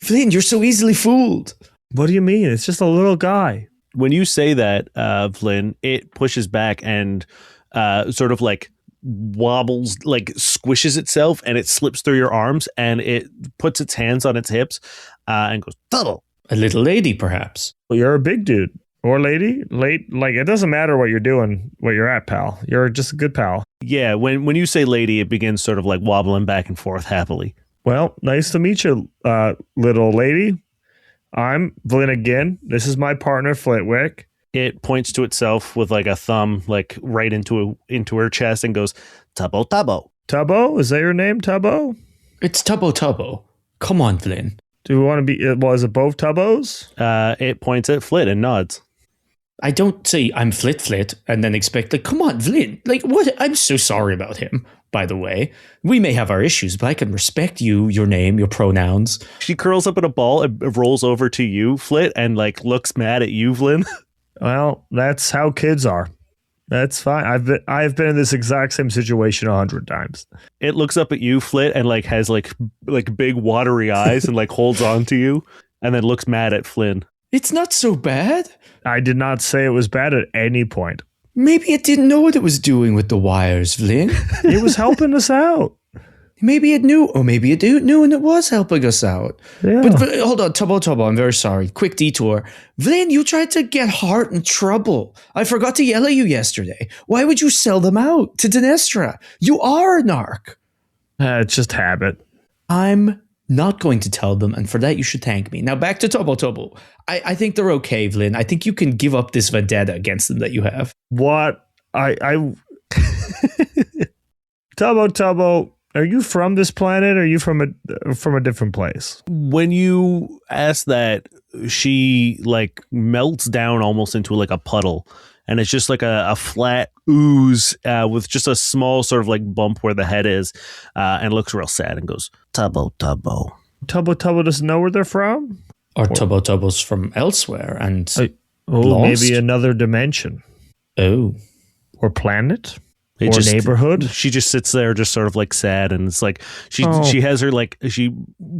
[SPEAKER 8] Vlyn, you're so easily fooled.
[SPEAKER 7] What do you mean? It's just a little guy.
[SPEAKER 6] When you say that, Vlyn, it pushes back and sort of like wobbles, like squishes itself, and it slips through your arms, and it puts its hands on its hips and goes, Tubbo.
[SPEAKER 8] A little lady, perhaps.
[SPEAKER 7] Well, you're a big dude. Or lady. Like, it doesn't matter what you're doing, what you're at, pal. You're just a good pal.
[SPEAKER 6] Yeah, when you say lady, it begins sort of like wobbling back and forth happily.
[SPEAKER 7] Well, nice to meet you, little lady. I'm Vlyn again. This is my partner, Flitwick.
[SPEAKER 6] It points to itself with like a thumb, like right into her chest, and goes, Tubbo, Tubbo.
[SPEAKER 7] Tubbo? Is that your name, Tubbo?
[SPEAKER 8] It's Tubbo. Come on, Vlyn.
[SPEAKER 7] Do we want to be, is it both Tubbos?
[SPEAKER 6] It points at Flit and nods.
[SPEAKER 8] I don't say I'm Flit and then expect, like, come on, Vlyn. Like, what? I'm so sorry about him, by the way. We may have our issues, but I can respect you, your name, your pronouns.
[SPEAKER 6] She curls up in a ball and rolls over to you, Flit, and like looks mad at you, Vlyn.
[SPEAKER 7] Well, that's how kids are. That's fine. I've been in this exact same situation 100 times.
[SPEAKER 6] It looks up at you, Flit, and like has like big watery eyes and like holds on to you, and then looks mad at Flynn.
[SPEAKER 8] It's not so bad.
[SPEAKER 7] I did not say it was bad at any point.
[SPEAKER 8] Maybe it didn't know what it was doing with the wires, Vlyn.
[SPEAKER 7] It was helping us out.
[SPEAKER 8] Maybe it knew, or maybe it knew and it was helping us out.
[SPEAKER 7] Yeah.
[SPEAKER 8] But hold on, Tubbo, I'm very sorry. Quick detour. Vlyn, you tried to get Hart in trouble. I forgot to yell at you yesterday. Why would you sell them out to Dinestra? You are a narc.
[SPEAKER 7] It's just habit.
[SPEAKER 8] I'm not going to tell them, and for that you should thank me. Now back to Tubbo. I think they're okay, Vlyn. I think you can give up this vendetta against them that you have.
[SPEAKER 7] What? Tubbo. Are you from this planet, or are you from a different place?
[SPEAKER 6] When you ask that, she like melts down almost into like a puddle, and it's just like a flat ooze with just a small sort of like bump where the head is, and looks real sad and goes, Tubbo.
[SPEAKER 7] Tubbo doesn't know where they're from?
[SPEAKER 8] Or Tubbo's from elsewhere and
[SPEAKER 7] lost? Maybe another dimension.
[SPEAKER 8] Oh.
[SPEAKER 7] Or planet? Or neighborhood.
[SPEAKER 6] She just sits there just sort of like sad, and it's like she has her like, she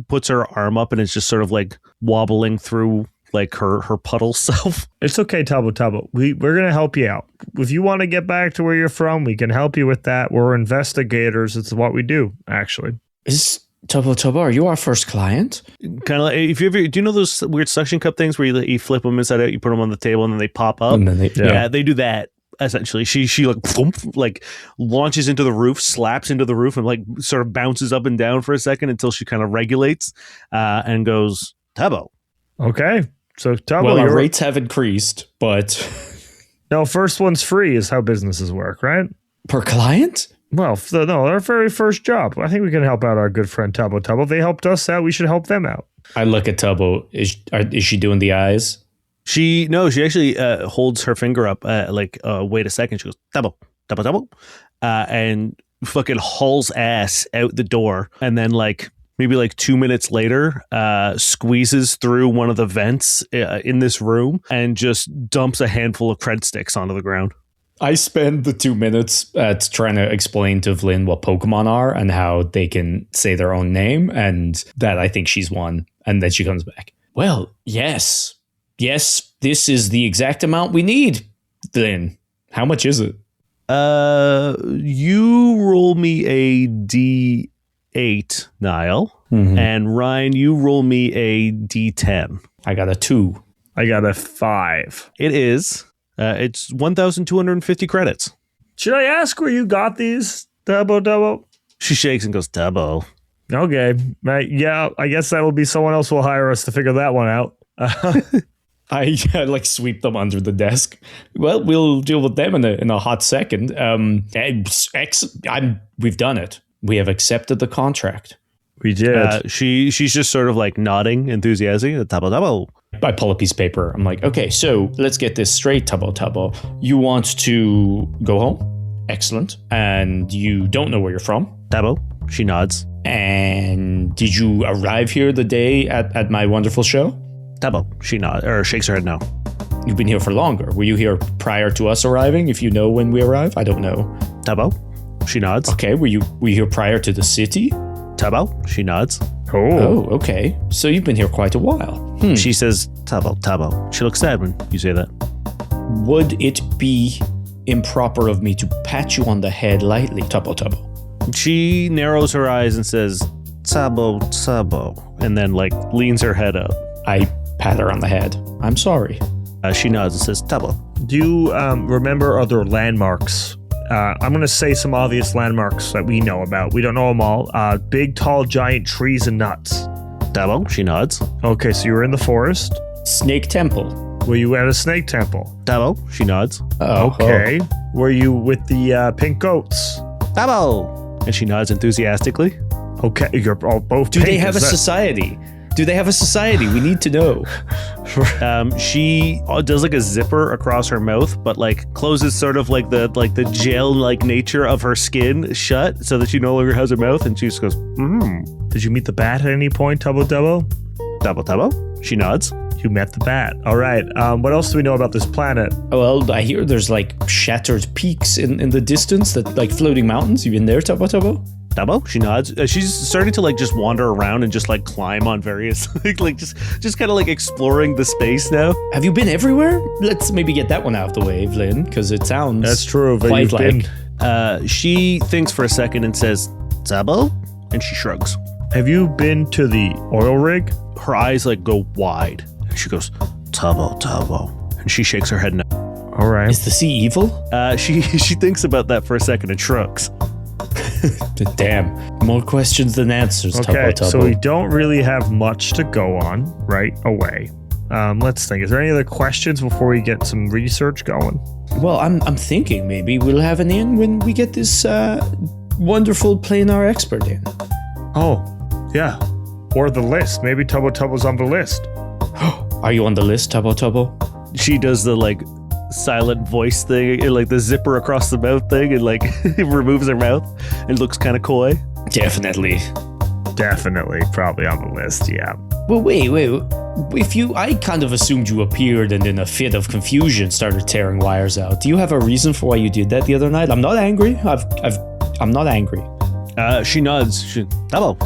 [SPEAKER 6] puts her arm up and it's just sort of like wobbling through like her puddle self.
[SPEAKER 7] It's okay, Tubbo. We're gonna help you out. If you want to get back to where you're from, we can help you with that. We're investigators. It's what we do, actually.
[SPEAKER 8] Is Tubbo, are you our first client?
[SPEAKER 6] Kind of like, if you ever, do you know those weird suction cup things where you flip them inside out, you put them on the table, and then they pop up?
[SPEAKER 8] And then
[SPEAKER 6] they do that. Essentially, she like thump, like launches into the roof, slaps into the roof, and like sort of bounces up and down for a second until she kind of regulates and goes, Tubbo.
[SPEAKER 7] Okay, so Tubbo.
[SPEAKER 8] Well, our rates have increased, but
[SPEAKER 7] no, first one's free is how businesses work, right?
[SPEAKER 8] Per client?
[SPEAKER 7] Well, no, our very first job. I think we can help out our good friend Tubbo. They helped us out. We should help them out.
[SPEAKER 8] I look at Tubbo. Is she doing the eyes?
[SPEAKER 6] She actually holds her finger up, wait a second. She goes, Tubbo, and fucking hauls ass out the door. And then like maybe like 2 minutes later, squeezes through one of the vents in this room and just dumps a handful of cred sticks onto the ground.
[SPEAKER 8] I spend the 2 minutes trying to explain to Vlyn what Pokemon are and how they can say their own name, and that I think she's won. And then she comes back. Well, yes. Yes, this is the exact amount we need, Vlyn. How much is it?
[SPEAKER 6] You roll me a D8, Niall.
[SPEAKER 7] Mm-hmm.
[SPEAKER 6] And Ryan, you roll me a D10.
[SPEAKER 8] I got a 2.
[SPEAKER 7] I got a 5.
[SPEAKER 6] It is. It's 1,250 credits.
[SPEAKER 7] Should I ask where you got these? Double?
[SPEAKER 6] She shakes and goes, double.
[SPEAKER 7] Okay. Right. Yeah, I guess that will be someone else will hire us to figure that one out.
[SPEAKER 8] I like sweep them under the desk. Well, we'll deal with them in a hot second. We've done it. We have accepted the contract.
[SPEAKER 7] We did.
[SPEAKER 6] She's just sort of like nodding enthusiastically. Double.
[SPEAKER 8] I pull a piece of paper. I'm like, okay, so let's get this straight, Tubbo. You want to go home? Excellent. And you don't know where you're from?
[SPEAKER 6] Double. She nods.
[SPEAKER 8] And did you arrive here the day at my wonderful show?
[SPEAKER 6] Double. She nods, or shakes her head no.
[SPEAKER 8] You've been here for longer. Were you here prior to us arriving, if you know when we arrive? I don't know.
[SPEAKER 6] Double. She nods.
[SPEAKER 8] Okay, were you here prior to the city?
[SPEAKER 6] Double. She nods.
[SPEAKER 8] Oh, okay. So you've been here quite a while.
[SPEAKER 6] She says, Tubbo. She looks sad when you say that.
[SPEAKER 8] Would it be improper of me to pat you on the head lightly, Tubbo?
[SPEAKER 6] She narrows her eyes and says, Tubbo, and then like leans her head up.
[SPEAKER 8] I pat her on the head. I'm sorry.
[SPEAKER 6] She nods and says, Tubbo.
[SPEAKER 7] Do you remember other landmarks? I'm going to say some obvious landmarks that we know about. We don't know them all. Big, tall, giant trees and nuts.
[SPEAKER 6] Double. She nods.
[SPEAKER 7] Okay, so you were in the forest.
[SPEAKER 8] Snake Temple.
[SPEAKER 7] Were you at a snake temple?
[SPEAKER 6] Double. She nods.
[SPEAKER 7] Okay. Were you with the pink goats?
[SPEAKER 6] Double. And she nods enthusiastically.
[SPEAKER 7] Okay, you're all both
[SPEAKER 8] Do
[SPEAKER 7] pink.
[SPEAKER 8] they have a society? Do they have a society? We need to know.
[SPEAKER 6] She does like a zipper across her mouth, but like closes sort of like the gel-like nature of her skin shut so that she no longer has her mouth, and she just goes,
[SPEAKER 7] Did you meet the bat at any point, Tubbo?
[SPEAKER 6] Double. She nods.
[SPEAKER 7] You met the bat. All right. What else do we know about this planet?
[SPEAKER 8] Well, I hear there's like shattered peaks in the distance, that like floating mountains. You been there, Tubbo?
[SPEAKER 6] Double. She nods. She's starting to like just wander around and just like climb on various like just kind of like exploring the space now.
[SPEAKER 8] Have you been everywhere? Let's maybe get that one out of the way, Vlyn, because it sounds
[SPEAKER 7] that's true. But
[SPEAKER 8] quite like.
[SPEAKER 6] She thinks for a second and says, "Double," and she shrugs.
[SPEAKER 7] Have you been to the oil rig?
[SPEAKER 6] Her eyes like go wide, and she goes, "Tubbo," and she shakes her head no.
[SPEAKER 7] All right.
[SPEAKER 8] Is the sea evil?
[SPEAKER 6] She thinks about that for a second and shrugs.
[SPEAKER 8] Damn. More questions than answers,
[SPEAKER 7] Okay,
[SPEAKER 8] Tubbo.
[SPEAKER 7] so we don't really have much to go on right away. Let's think. Is there any other questions before we get some research going?
[SPEAKER 8] Well, I'm thinking maybe we'll have an in when we get this wonderful planar expert in.
[SPEAKER 7] Oh, yeah. Or the list. Maybe Tubbo's on the list.
[SPEAKER 8] Are you on the list, Tubbo?
[SPEAKER 6] She does the like silent voice thing, and like the zipper across the mouth thing, and like removes her mouth and looks kind of coy.
[SPEAKER 8] Definitely
[SPEAKER 7] Probably on the list. Yeah.
[SPEAKER 8] Well, wait. I kind of assumed you appeared and in a fit of confusion started tearing wires out. Do you have a reason for why you did that the other night? I'm not angry. I'm not angry.
[SPEAKER 6] She nods. Double.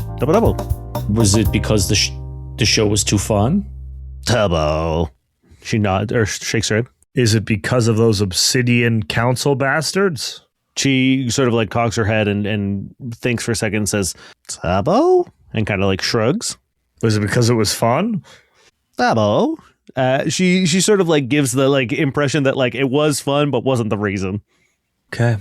[SPEAKER 8] Was it because the show was too fun?
[SPEAKER 6] Tubbo. She nods or shakes her head.
[SPEAKER 7] Is it because of those Obsidian Council bastards?
[SPEAKER 6] She sort of like cocks her head and thinks for a second and says, Tubbo? And kind of like shrugs.
[SPEAKER 7] Was it because it was fun?
[SPEAKER 6] Tubbo. She sort of like gives the like impression that like it was fun, but wasn't the reason.
[SPEAKER 7] Okay.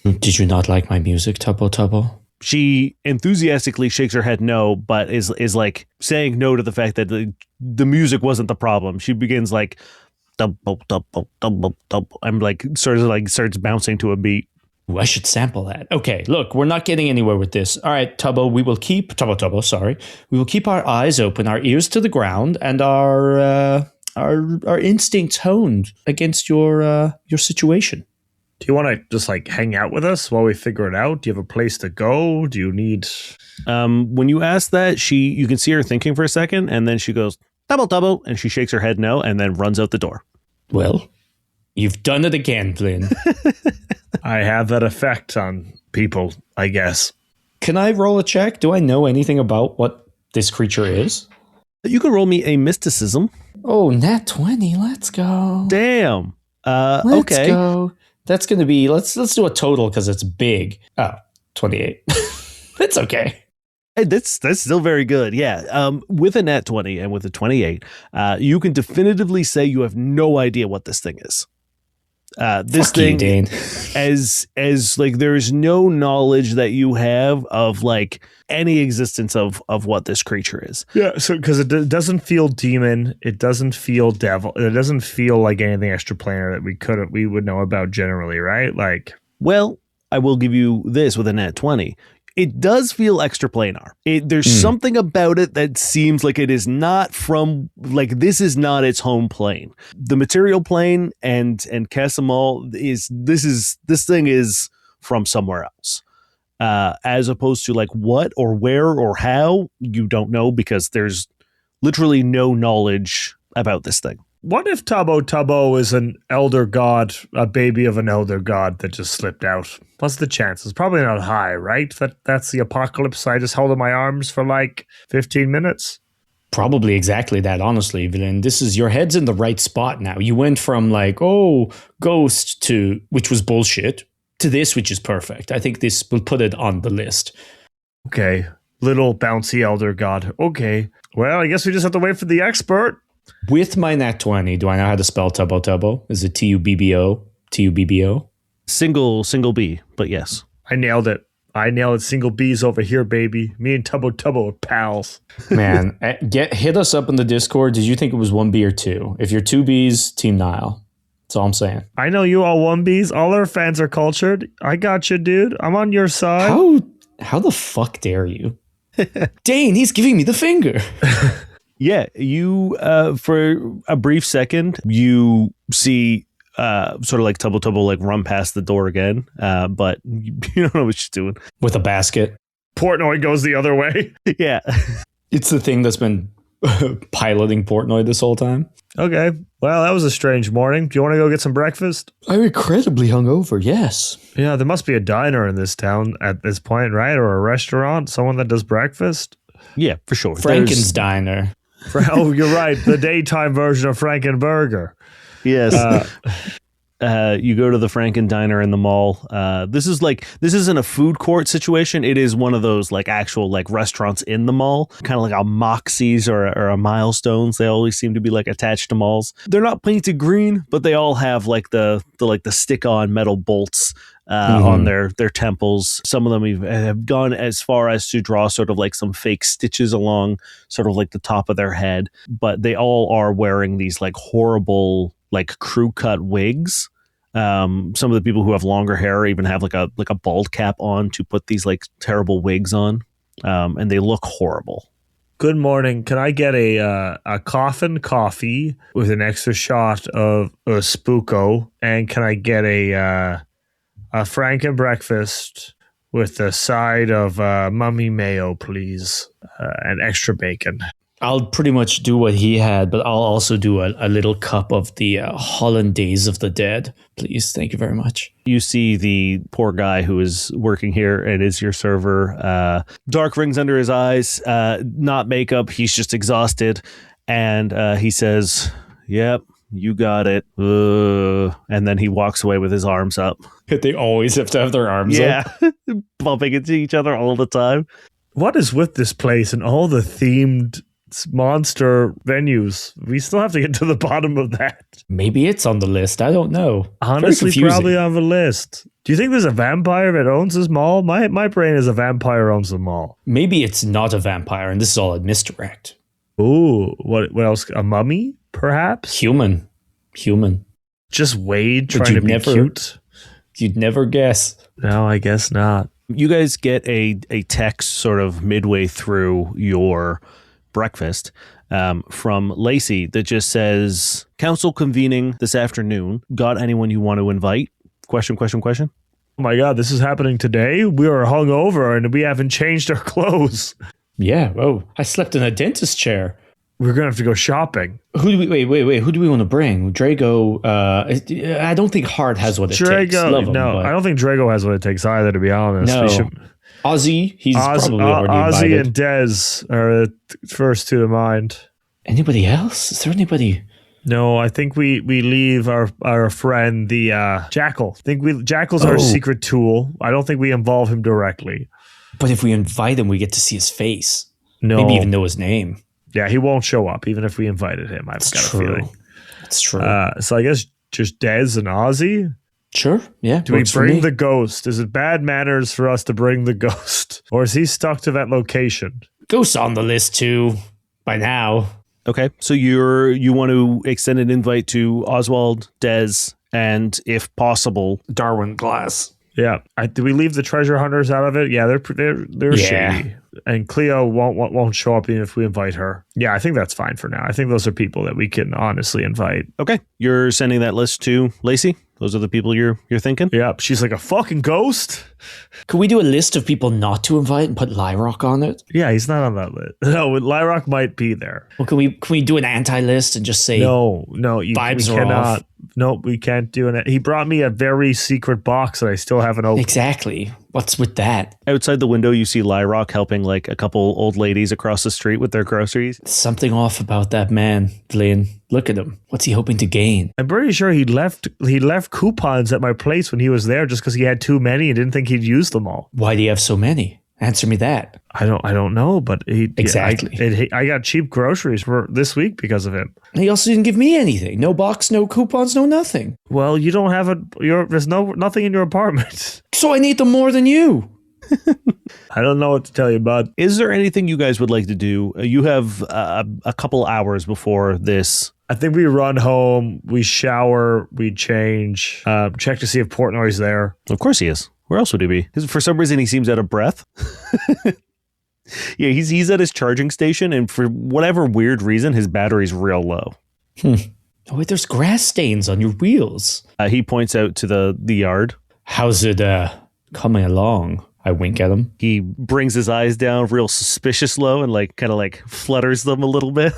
[SPEAKER 8] Did you not like my music, Tubbo?
[SPEAKER 6] She enthusiastically shakes her head no, but is like saying no to the fact that the music wasn't the problem. She begins like, double. I'm like sort of like starts bouncing to a beat.
[SPEAKER 8] Ooh, I should sample that. Okay, look, we're not getting anywhere with this. All right, Tubbo, we will keep our eyes open, our ears to the ground, and our instincts honed against your situation.
[SPEAKER 7] Do you want to just like hang out with us while we figure it out? Do you have a place to go? Do you need?
[SPEAKER 6] When you ask that, you can see her thinking for a second, and then she goes double, and she shakes her head no, and then runs out the door.
[SPEAKER 8] Well, You've done it again, Vlyn.
[SPEAKER 7] I have that effect on people, I guess.
[SPEAKER 8] Can I roll a check? Do I know anything about what this creature is?
[SPEAKER 6] You can roll me a mysticism.
[SPEAKER 8] Oh, nat 20. Let's go.
[SPEAKER 6] Damn.
[SPEAKER 8] Let's
[SPEAKER 6] Okay.
[SPEAKER 8] go. That's going to be, let's do a total because it's big. Oh, 28. It's okay.
[SPEAKER 6] Hey, that's still very good. Yeah. With a nat 20 and with a 28, you can definitively say you have no idea what this thing is. This
[SPEAKER 8] Fuck you,
[SPEAKER 6] thing,
[SPEAKER 8] Dane.
[SPEAKER 6] as like there is no knowledge that you have of like any existence of what this creature is.
[SPEAKER 7] Yeah, so because it doesn't feel demon, it doesn't feel devil, it doesn't feel like anything extraplanar that we would know about generally, right? Like,
[SPEAKER 6] well, I will give you this with a nat 20. It does feel extraplanar. There's something about it that seems like it is not from, like, this is not its home plane. The material plane and Casimol this thing is from somewhere else. As opposed to like what or where or how, you don't know because there's literally no knowledge about this thing.
[SPEAKER 7] what if Tubbo is an elder god, a baby of an elder god that just slipped out? What's the chances? Probably not high, right? That's the apocalypse. I just held in my arms for like 15 minutes.
[SPEAKER 8] Probably exactly that, honestly, Vlyn. This is, your head's in the right spot now. You went from like, oh, ghost to, which was bullshit, to this, which is perfect. I think this will put it on the list.
[SPEAKER 7] Okay. Little bouncy elder god. Okay. Well, I guess we just have to wait for the expert.
[SPEAKER 8] With my nat 20, do I know how to spell Tubbo? Is it Tubbo? Tubbo?
[SPEAKER 6] Single B, but yes.
[SPEAKER 7] I nailed it. Single B's over here, baby. Me and Tubbo are pals.
[SPEAKER 8] Man, hit us up in the Discord. Did you think it was 1B or 2? If you're 2Bs, Team Nile. That's all I'm saying.
[SPEAKER 7] I know you all 1Bs. All our fans are cultured. I got you, dude. I'm on your side.
[SPEAKER 8] How the fuck dare you? Dane, he's giving me the finger.
[SPEAKER 6] Yeah, you, for a brief second, you see sort of like Tubbo like run past the door again, but you don't know what she's doing.
[SPEAKER 8] With a basket.
[SPEAKER 7] Portnoy goes the other way.
[SPEAKER 6] Yeah.
[SPEAKER 8] It's the thing that's been piloting Portnoy this whole time.
[SPEAKER 7] Okay. Well, that was a strange morning. Do you want to go get some breakfast?
[SPEAKER 8] I'm incredibly hungover, yes.
[SPEAKER 7] Yeah, there must be a diner in this town at this point, right? Or a restaurant, someone that does breakfast.
[SPEAKER 6] Yeah, for sure.
[SPEAKER 8] Franken's Diner.
[SPEAKER 7] Oh, you're right. The daytime version of Frankenburger.
[SPEAKER 6] Yes. You go to the Franken Diner in the mall. This isn't a food court situation. It is one of those like actual like restaurants in the mall, kind of like a Moxie's or a Milestones. They always seem to be like attached to malls. They're not painted green, but they all have like the stick-on metal bolts on their temples. Some of them have gone as far as to draw sort of like some fake stitches along sort of like the top of their head. But they all are wearing these like horrible like crew cut wigs. Some of the people who have longer hair even have like a bald cap on to put these like terrible wigs on, and they look horrible.
[SPEAKER 7] Good morning. Can I get a coffin coffee with an extra shot of a Spooko? And can I get a Franken breakfast with a side of mummy mayo, please, and extra bacon?
[SPEAKER 8] I'll pretty much do what he had, but I'll also do a little cup of the Hollandaise of the Dead, please. Thank you very much.
[SPEAKER 6] You see the poor guy who is working here and is your server. Dark rings under his eyes, not makeup. He's just exhausted. And he says, yep, you got it. And then he walks away with his arms up.
[SPEAKER 8] They always have to have their arms up.
[SPEAKER 6] Yeah, bumping into each other all the time.
[SPEAKER 7] What is with this place and all the themed monster venues? We still have to get to the bottom of that.
[SPEAKER 8] Maybe it's on the list. I don't know.
[SPEAKER 7] Honestly, probably on the list. Do you think there's a vampire that owns this mall? My brain is a vampire owns the mall.
[SPEAKER 8] Maybe it's not a vampire, and this is all a misdirect.
[SPEAKER 7] Ooh, what else? A mummy, perhaps?
[SPEAKER 8] Human.
[SPEAKER 7] Just Wade trying to be cute.
[SPEAKER 8] You'd never guess.
[SPEAKER 7] No, I guess not.
[SPEAKER 6] You guys get a text sort of midway through your breakfast from Lacey that just says, council convening this afternoon. Got anyone you want to invite? Question.
[SPEAKER 7] Oh my God, this is happening today? We are hungover and we haven't changed our clothes.
[SPEAKER 8] Yeah, I slept in a dentist chair.
[SPEAKER 7] We're gonna have to go shopping.
[SPEAKER 8] Who do we wait? Who do we want to bring? Drago. I don't think Hart has what it takes. Love him,
[SPEAKER 7] no,
[SPEAKER 8] but
[SPEAKER 7] I don't think Drago has what it takes either. To be honest,
[SPEAKER 8] No. Ozzy, he's probably already
[SPEAKER 7] Ozzy
[SPEAKER 8] invited.
[SPEAKER 7] and Dez are the first two to mind.
[SPEAKER 8] Anybody else? Is there anybody?
[SPEAKER 7] No, I think we leave our friend the Jackal. Jackal's our secret tool. I don't think we involve him directly.
[SPEAKER 8] But if we invite him, we get to see his face.
[SPEAKER 7] No,
[SPEAKER 8] Maybe even know his name.
[SPEAKER 7] Yeah, he won't show up even if we invited him. I've got a feeling.
[SPEAKER 8] That's true.
[SPEAKER 7] So I guess just Dez and Ozzy.
[SPEAKER 8] Sure. Yeah.
[SPEAKER 7] Do we bring the ghost? Is it bad manners for us to bring the ghost, or is he stuck to that location?
[SPEAKER 8] Ghost's on the list too by now.
[SPEAKER 6] Okay, so you want to extend an invite to Oswald, Dez, and if possible,
[SPEAKER 8] Darwin Glass.
[SPEAKER 7] Yeah. Do we leave the treasure hunters out of it? Yeah, they're shady. And Cleo won't show up even if we invite her. Yeah, I think that's fine for now. I think those are people that we can honestly invite.
[SPEAKER 6] Okay, you're sending that list to Lacey. Those are the people you're thinking.
[SPEAKER 7] Yeah, she's like a fucking ghost.
[SPEAKER 8] Could we do a list of people not to invite and put Lyrock on it?
[SPEAKER 7] Yeah, he's not on that list. No, Lyrock might be there.
[SPEAKER 8] Well, can we do an anti-list and just say
[SPEAKER 7] no?
[SPEAKER 8] Vibes
[SPEAKER 7] we
[SPEAKER 8] are
[SPEAKER 7] cannot.
[SPEAKER 8] off.
[SPEAKER 7] No, we can't do it. He brought me a very secret box that I still haven't opened.
[SPEAKER 8] Exactly. What's with that?
[SPEAKER 6] Outside the window, you see Lyrock helping like a couple old ladies across the street with their groceries.
[SPEAKER 8] Something off about that man, Vlyn. Look at him. What's he hoping to gain?
[SPEAKER 7] I'm pretty sure he left coupons at my place when he was there just because he had too many and didn't think he'd use them all.
[SPEAKER 8] Why do you have so many? Answer me that.
[SPEAKER 7] I don't know, but
[SPEAKER 8] Exactly.
[SPEAKER 7] I got cheap groceries for this week because of him.
[SPEAKER 8] He also didn't give me anything. No box, no coupons, no nothing.
[SPEAKER 7] Well, you don't have there's nothing in your apartment.
[SPEAKER 8] So I need them more than you.
[SPEAKER 7] I don't know what to tell you, bud.
[SPEAKER 6] Is there anything you guys would like to do? You have a couple hours before this.
[SPEAKER 7] I think we run home, we shower, we change, check to see if Portnoy's there.
[SPEAKER 6] Of course he is. Where else would he be? For some reason, he seems out of breath. Yeah, he's at his charging station, and for whatever weird reason, his battery's real low.
[SPEAKER 8] Oh, wait, there's grass stains on your wheels.
[SPEAKER 6] He points out to the yard.
[SPEAKER 8] How's it coming along? I wink at him.
[SPEAKER 6] He brings his eyes down real suspicious low and kind of flutters them a little bit.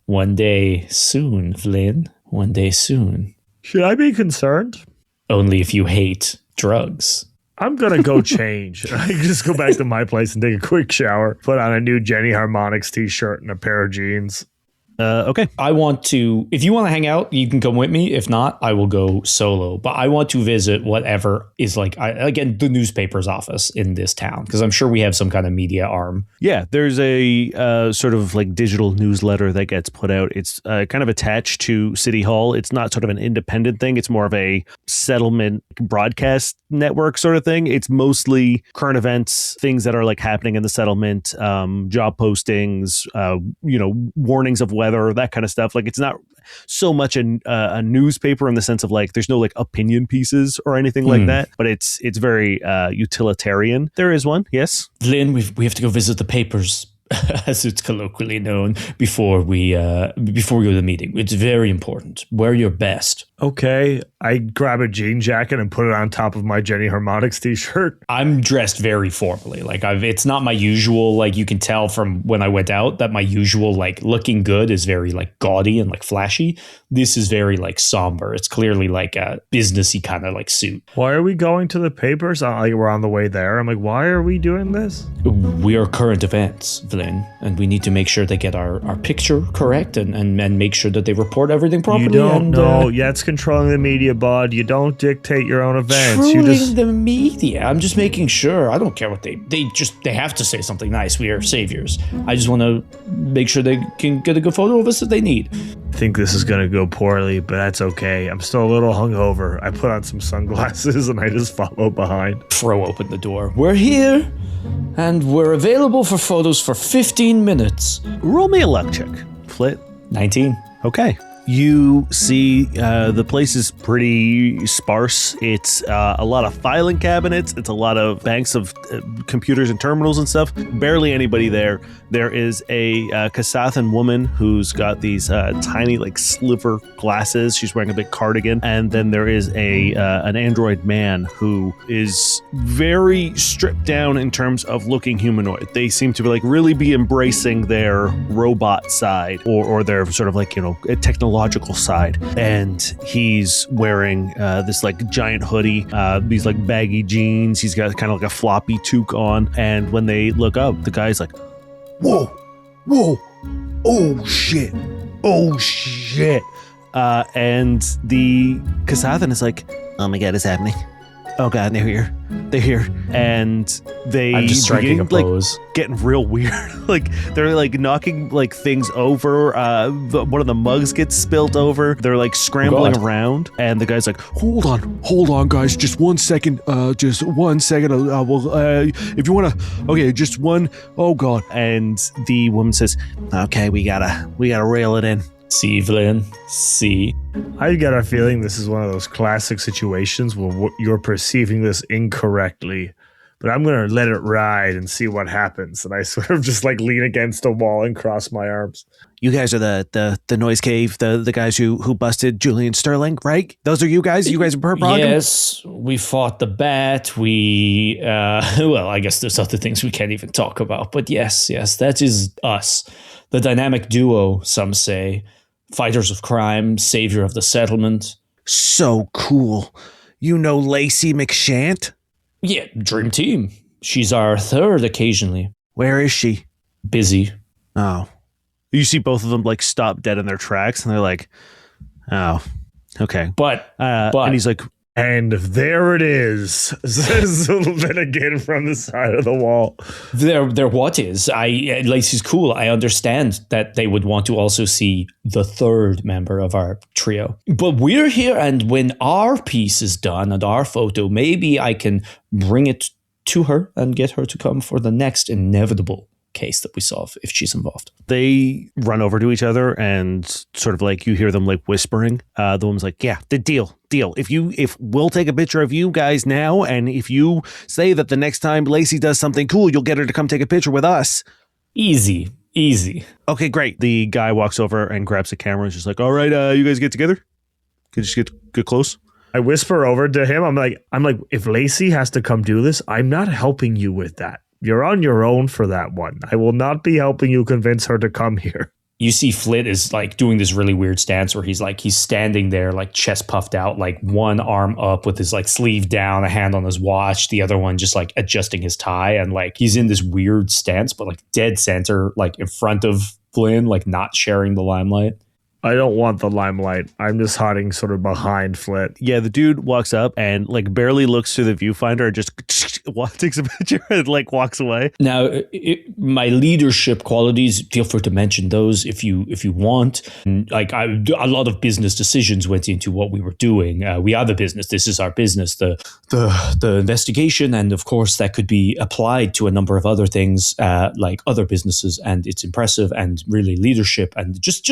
[SPEAKER 8] One day soon, Vlyn. One day soon.
[SPEAKER 7] Should I be concerned?
[SPEAKER 8] Only if you hate drugs.
[SPEAKER 7] I'm going to go change. I can just go back to my place and take a quick shower, put on a new Jenny Harmonics t-shirt and a pair of jeans.
[SPEAKER 6] Okay.
[SPEAKER 8] I want to, if you want to hang out, you can come with me. If not, I will go solo. But I want to visit whatever is again, the newspaper's office in this town, because I'm sure we have some kind of media arm.
[SPEAKER 6] Yeah, there's a sort of digital newsletter that gets put out. It's kind of attached to City Hall. It's not sort of an independent thing. It's more of a settlement broadcast network sort of thing. It's mostly current events, things that are happening in the settlement, job postings, warnings of weather, that kind of stuff. It's not so much a newspaper in the sense of there's no opinion pieces or anything like that, but it's very utilitarian. There is one, yes.
[SPEAKER 8] Vlyn, we have to go visit the papers, as it's colloquially known, before we go to the meeting. It's very important. Wear your best.
[SPEAKER 7] Okay, I grab a jean jacket and put it on top of my Jenny Harmonics t-shirt.
[SPEAKER 8] I'm dressed very formally. It's not my usual, you can tell from when I went out that my usual, looking good is very, gaudy and, flashy. This is very, somber. It's clearly, a businessy kind of, suit.
[SPEAKER 7] Why are we going to the papers? We're on the way there. I'm why are we doing this?
[SPEAKER 8] We are current events, Vlyn, and we need to make sure they get our picture correct and make sure that they report everything properly.
[SPEAKER 7] You don't know. Yeah, it's controlling the media, bud. You don't dictate your own events.
[SPEAKER 8] The media. I'm just making sure. I don't care what they have to say something nice. We are saviors. I just want to make sure they can get a good photo of us if they need.
[SPEAKER 7] I think this is going to go poorly, but that's okay. I'm still a little hungover. I put on some sunglasses and I just follow behind.
[SPEAKER 8] Throw open the door. We're here and we're available for photos for 15 minutes.
[SPEAKER 6] Roll me a luck check, Flit.
[SPEAKER 8] 19.
[SPEAKER 6] Okay. You see the place is pretty sparse. It's a lot of filing cabinets. It's a lot of banks of computers and terminals and stuff. Barely anybody there. There is a Kasathan woman who's got these tiny like sliver glasses. She's wearing a big cardigan. And then there is an android man who is very stripped down in terms of looking humanoid. They seem to really be embracing their robot side or their sort of like, technological side. And he's wearing this like giant hoodie, these like baggy jeans. He's got kind of like a floppy toque on. And when they look up, the guy's like, whoa, oh shit. And the Kasathan is like, oh my God, it's happening. Oh God, they're here. And I'm
[SPEAKER 7] just striking a pose.
[SPEAKER 6] Getting real weird. They're knocking things over. One of the mugs gets spilt over. They're scrambling around. And the guy's like, hold on, guys. Just 1 second. Just 1 second. If you want to, okay, just one. Oh God. And the woman says, okay, we gotta reel it in.
[SPEAKER 8] See, Vlyn, see.
[SPEAKER 7] I got a feeling this is one of those classic situations where you're perceiving this incorrectly, but I'm going to let it ride and see what happens. And I sort of just lean against a wall and cross my arms.
[SPEAKER 6] You guys are the Noise Cave, the guys who busted Julian Sterling, right? Those are you guys? You guys are Perp?
[SPEAKER 8] Yes, we fought the bat. We, well, I guess there's other things we can't even talk about. But yes, that is us. The dynamic duo, some say. Fighters of crime, savior of the settlement.
[SPEAKER 6] So cool. You know Lacey McShant?
[SPEAKER 8] Yeah, dream team. She's our third occasionally.
[SPEAKER 6] Where is she?
[SPEAKER 8] Busy.
[SPEAKER 6] Oh. You see both of them stop dead in their tracks, and they're like, oh, okay.
[SPEAKER 8] But
[SPEAKER 6] and he's like,
[SPEAKER 7] and there it is, says Vlyn again from the side of the wall.
[SPEAKER 8] There what is? Lacey's cool. I understand that they would want to also see the third member of our trio. But we're here, and when our piece is done and our photo, maybe I can bring it to her and get her to come for the next inevitable case that we solve if she's involved.
[SPEAKER 6] They run over to each other and sort of you hear them whispering. The woman's like, yeah, the deal. If we'll take a picture of you guys now, and if you say that the next time Lacey does something cool, you'll get her to come take a picture with us.
[SPEAKER 8] Easy.
[SPEAKER 6] Okay, great. The guy walks over and grabs the camera and is just like, all right, you guys get together? Can you just get close?
[SPEAKER 7] I whisper over to him. I'm like, if Lacey has to come do this, I'm not helping you with that. You're on your own for that one. I will not be helping you convince her to come here.
[SPEAKER 8] You see Flit is doing this really weird stance where he's standing there chest puffed out, one arm up with his sleeve down, a hand on his watch, the other one just adjusting his tie, and he's in this weird stance, but dead center, in front of Vlyn, not sharing the limelight.
[SPEAKER 7] I don't want the limelight. I'm just hiding sort of behind Flit.
[SPEAKER 6] Yeah, the dude walks up and barely looks through the viewfinder and just takes a picture and walks away.
[SPEAKER 8] Now, my leadership qualities, feel free to mention those if you want. A lot of business decisions went into what we were doing. We are the business. This is our business. The investigation, and of course that could be applied to a number of other things, like other businesses. And it's impressive, and really leadership, and just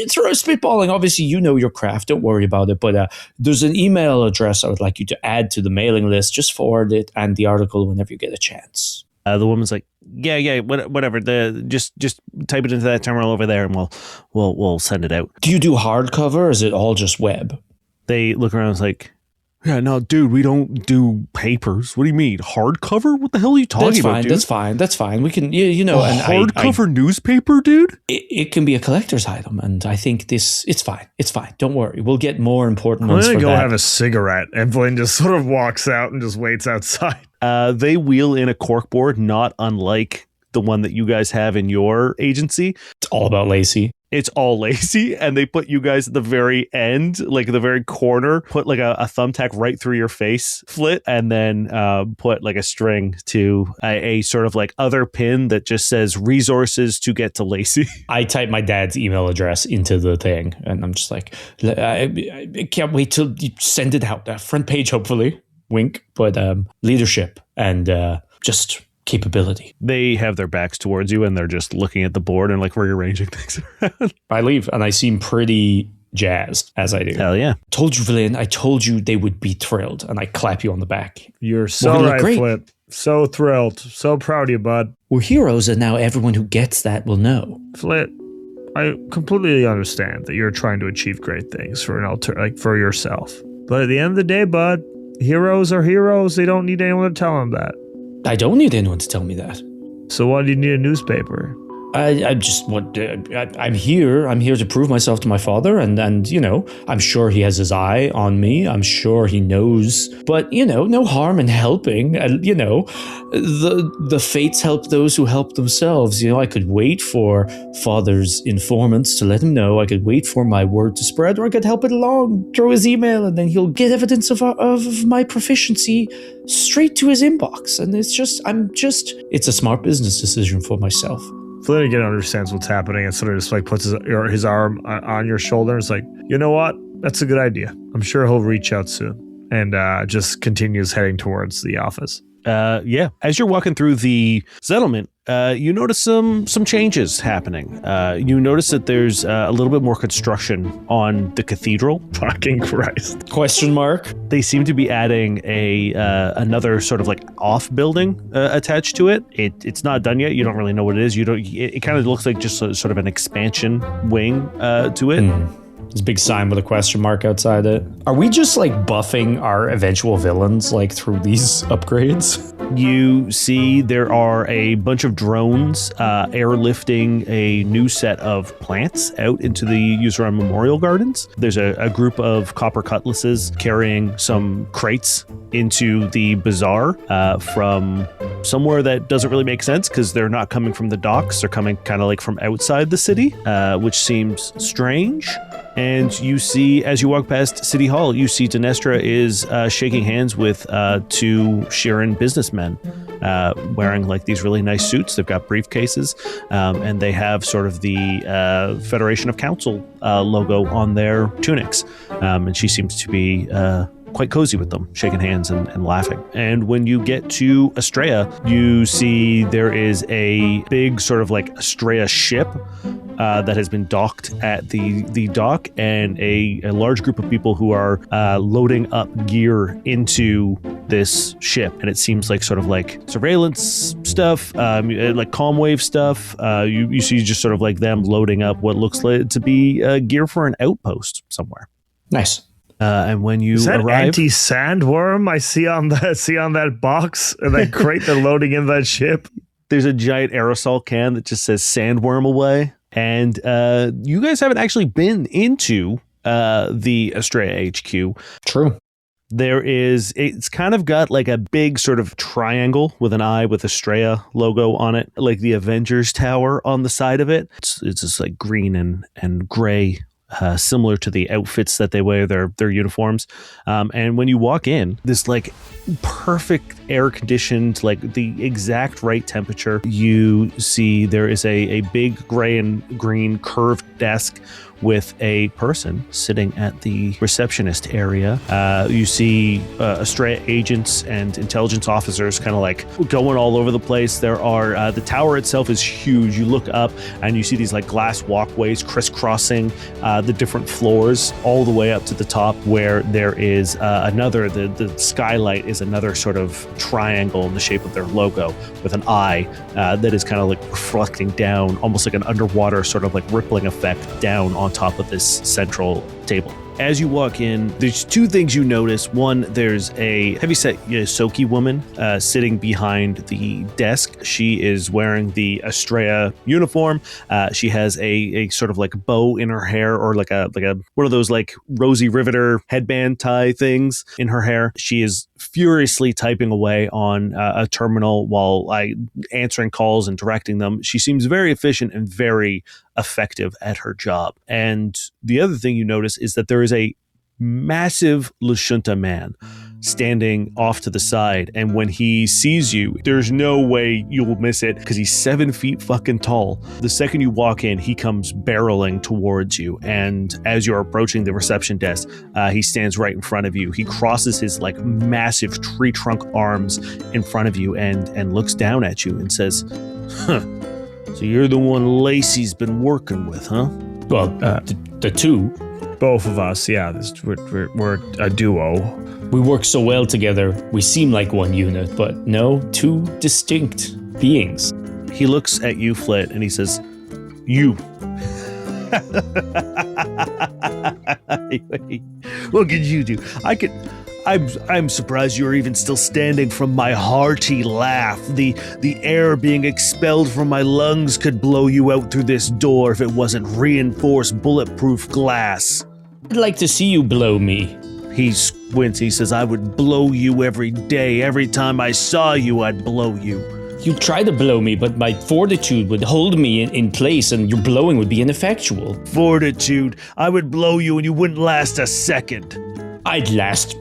[SPEAKER 8] throw spitballing. Obviously, you know your craft. Don't worry about it. But there's an email address I would like you to add to the mailing list. Just forward it and the article whenever you get a chance.
[SPEAKER 6] The woman's like, yeah, whatever. Just type it into that terminal over there, and we'll send it out.
[SPEAKER 8] Do you do hardcover, or is it all just web?
[SPEAKER 6] They look around and it's like, yeah, no, dude, we don't do papers. What do you mean? Hardcover? What the hell are you talking about, dude?
[SPEAKER 8] That's fine. We can, a
[SPEAKER 6] hardcover newspaper, dude?
[SPEAKER 8] It can be a collector's item, and I think it's fine. It's fine. Don't worry. We'll get more important ones for that.
[SPEAKER 7] I'm going to go have a cigarette, and Vlyn just sort of walks out and just waits outside.
[SPEAKER 6] They wheel in a corkboard, not unlike the one that you guys have in your agency.
[SPEAKER 8] It's all about Lacey.
[SPEAKER 6] It's all Lacey, and they put you guys at the very end, the very corner, put a thumbtack right through your face, Flit, and then put a string to a sort of other pin that just says resources to get to Lacey.
[SPEAKER 8] I type my dad's email address into the thing, and I'm just like, I can't wait till you send it out. Front page, hopefully. Wink. But leadership and just capability.
[SPEAKER 6] They have their backs towards you, and they're just looking at the board and rearranging things around.
[SPEAKER 8] I leave, and I seem pretty jazzed as I do.
[SPEAKER 6] Hell yeah.
[SPEAKER 8] Told you, Vlyn, I told you they would be thrilled. And I clap you on the back.
[SPEAKER 7] You're so right, Flit. So thrilled. So proud of you, bud.
[SPEAKER 8] We're heroes, and now everyone who gets that will know.
[SPEAKER 7] Flit, I completely understand that you're trying to achieve great things for for yourself. But at the end of the day, bud, heroes are heroes. They don't need anyone to tell them that.
[SPEAKER 8] I don't need anyone to tell me that.
[SPEAKER 7] So why do you need a newspaper?
[SPEAKER 8] I just want. I'm here. I'm here to prove myself to my father, and I'm sure he has his eye on me. I'm sure he knows. But no harm in helping. And the fates help those who help themselves. I could wait for father's informants to let him know. I could wait for my word to spread, or I could help it along through his email, and then he'll get evidence of my proficiency straight to his inbox. And it's a smart business decision for myself.
[SPEAKER 7] Flynn again understands what's happening and sort of just puts his arm on your shoulder and is like, you know what? That's a good idea. I'm sure he'll reach out soon. And just continues heading towards the office.
[SPEAKER 6] Yeah. As you're walking through the settlement, you notice some changes happening. You notice that there's a little bit more construction on the cathedral.
[SPEAKER 7] Fucking Christ.
[SPEAKER 8] Question mark.
[SPEAKER 6] They seem to be adding another sort of off building attached to it. It's not done yet. You don't really know what it is. It kind of looks like just sort of an expansion wing to it.
[SPEAKER 8] There's a big sign with a question mark outside it. Are we just buffing our eventual villains through these upgrades?
[SPEAKER 6] You see there are a bunch of drones airlifting a new set of plants out into the Useron Memorial Gardens. There's a group of copper cutlasses carrying some crates into the bazaar from somewhere that doesn't really make sense because they're not coming from the docks. They're coming kind of from outside the city, which seems strange. And you see, as you walk past City Hall, you see Dinestra is shaking hands with two Shirin businessmen wearing these really nice suits. They've got briefcases, and they have sort of the Federation of Council logo on their tunics. And she seems to be quite cozy with them, shaking hands and laughing. And when you get to Estrella, you see there is a big sort of Estrella ship that has been docked at the dock, and a large group of people who are loading up gear into this ship. And it seems sort of surveillance stuff, comm wave stuff. You see just sort of them loading up what looks like to be gear for an outpost somewhere.
[SPEAKER 8] Nice.
[SPEAKER 6] And when you
[SPEAKER 7] is that
[SPEAKER 6] arrive,
[SPEAKER 7] anti-sandworm I see on that box or that crate they're loading in that ship?
[SPEAKER 6] There's a giant aerosol can that just says "sandworm away." And you guys haven't actually been into the Estrella HQ.
[SPEAKER 8] True.
[SPEAKER 6] It's kind of got a big sort of triangle with an eye with Estrella logo on it, like the Avengers Tower on the side of it. It's just green and gray. Similar to the outfits that they wear, their uniforms. And when you walk in, this perfect air conditioned, the exact right temperature, you see there is a big gray and green curved desk with a person sitting at the receptionist area. You see Estrella agents and intelligence officers kind of going all over the place. There are the tower itself is huge. You look up and you see these glass walkways crisscrossing the different floors all the way up to the top, where there is the skylight is another sort of triangle in the shape of their logo with an eye that is kind of reflecting down, almost like an underwater sort of rippling effect down on top of this central table. As you walk in, there's two things you notice. One, there's a heavyset Yosoki woman sitting behind the desk. She is wearing the Estrella uniform. She has a sort of bow in her hair, or a one of those Rosie Riveter headband tie things in her hair. She is furiously typing away on a terminal while answering calls and directing them. She seems very efficient and very effective at her job. And the other thing you notice is that there is a massive Lashunta man standing off to the side, and when he sees you, there's no way you'll miss it because he's 7 feet fucking tall. The second you walk in, he comes barreling towards you, and as you're approaching the reception desk, he stands right in front of you. He crosses his massive tree trunk arms in front of you and looks down at you and says, "Huh, so you're the one Lacey's been working with, huh?"
[SPEAKER 8] Well, the two.
[SPEAKER 7] Both of us, yeah. We're a duo.
[SPEAKER 8] We work so well together. We seem like one unit, but no, two distinct beings.
[SPEAKER 6] He looks at you, Flit, and he says, "You." What could you do? I'm surprised you're even still standing from my hearty laugh. The air being expelled from my lungs could blow you out through this door if it wasn't reinforced bulletproof glass.
[SPEAKER 8] I'd like to see you blow me.
[SPEAKER 6] He squints. He says, I would blow you every day. Every time I saw you, I'd blow you.
[SPEAKER 8] You try to blow me, but my fortitude would hold me in place and your blowing would be ineffectual.
[SPEAKER 6] Fortitude? I would blow you and you wouldn't last a second.
[SPEAKER 8] I'd last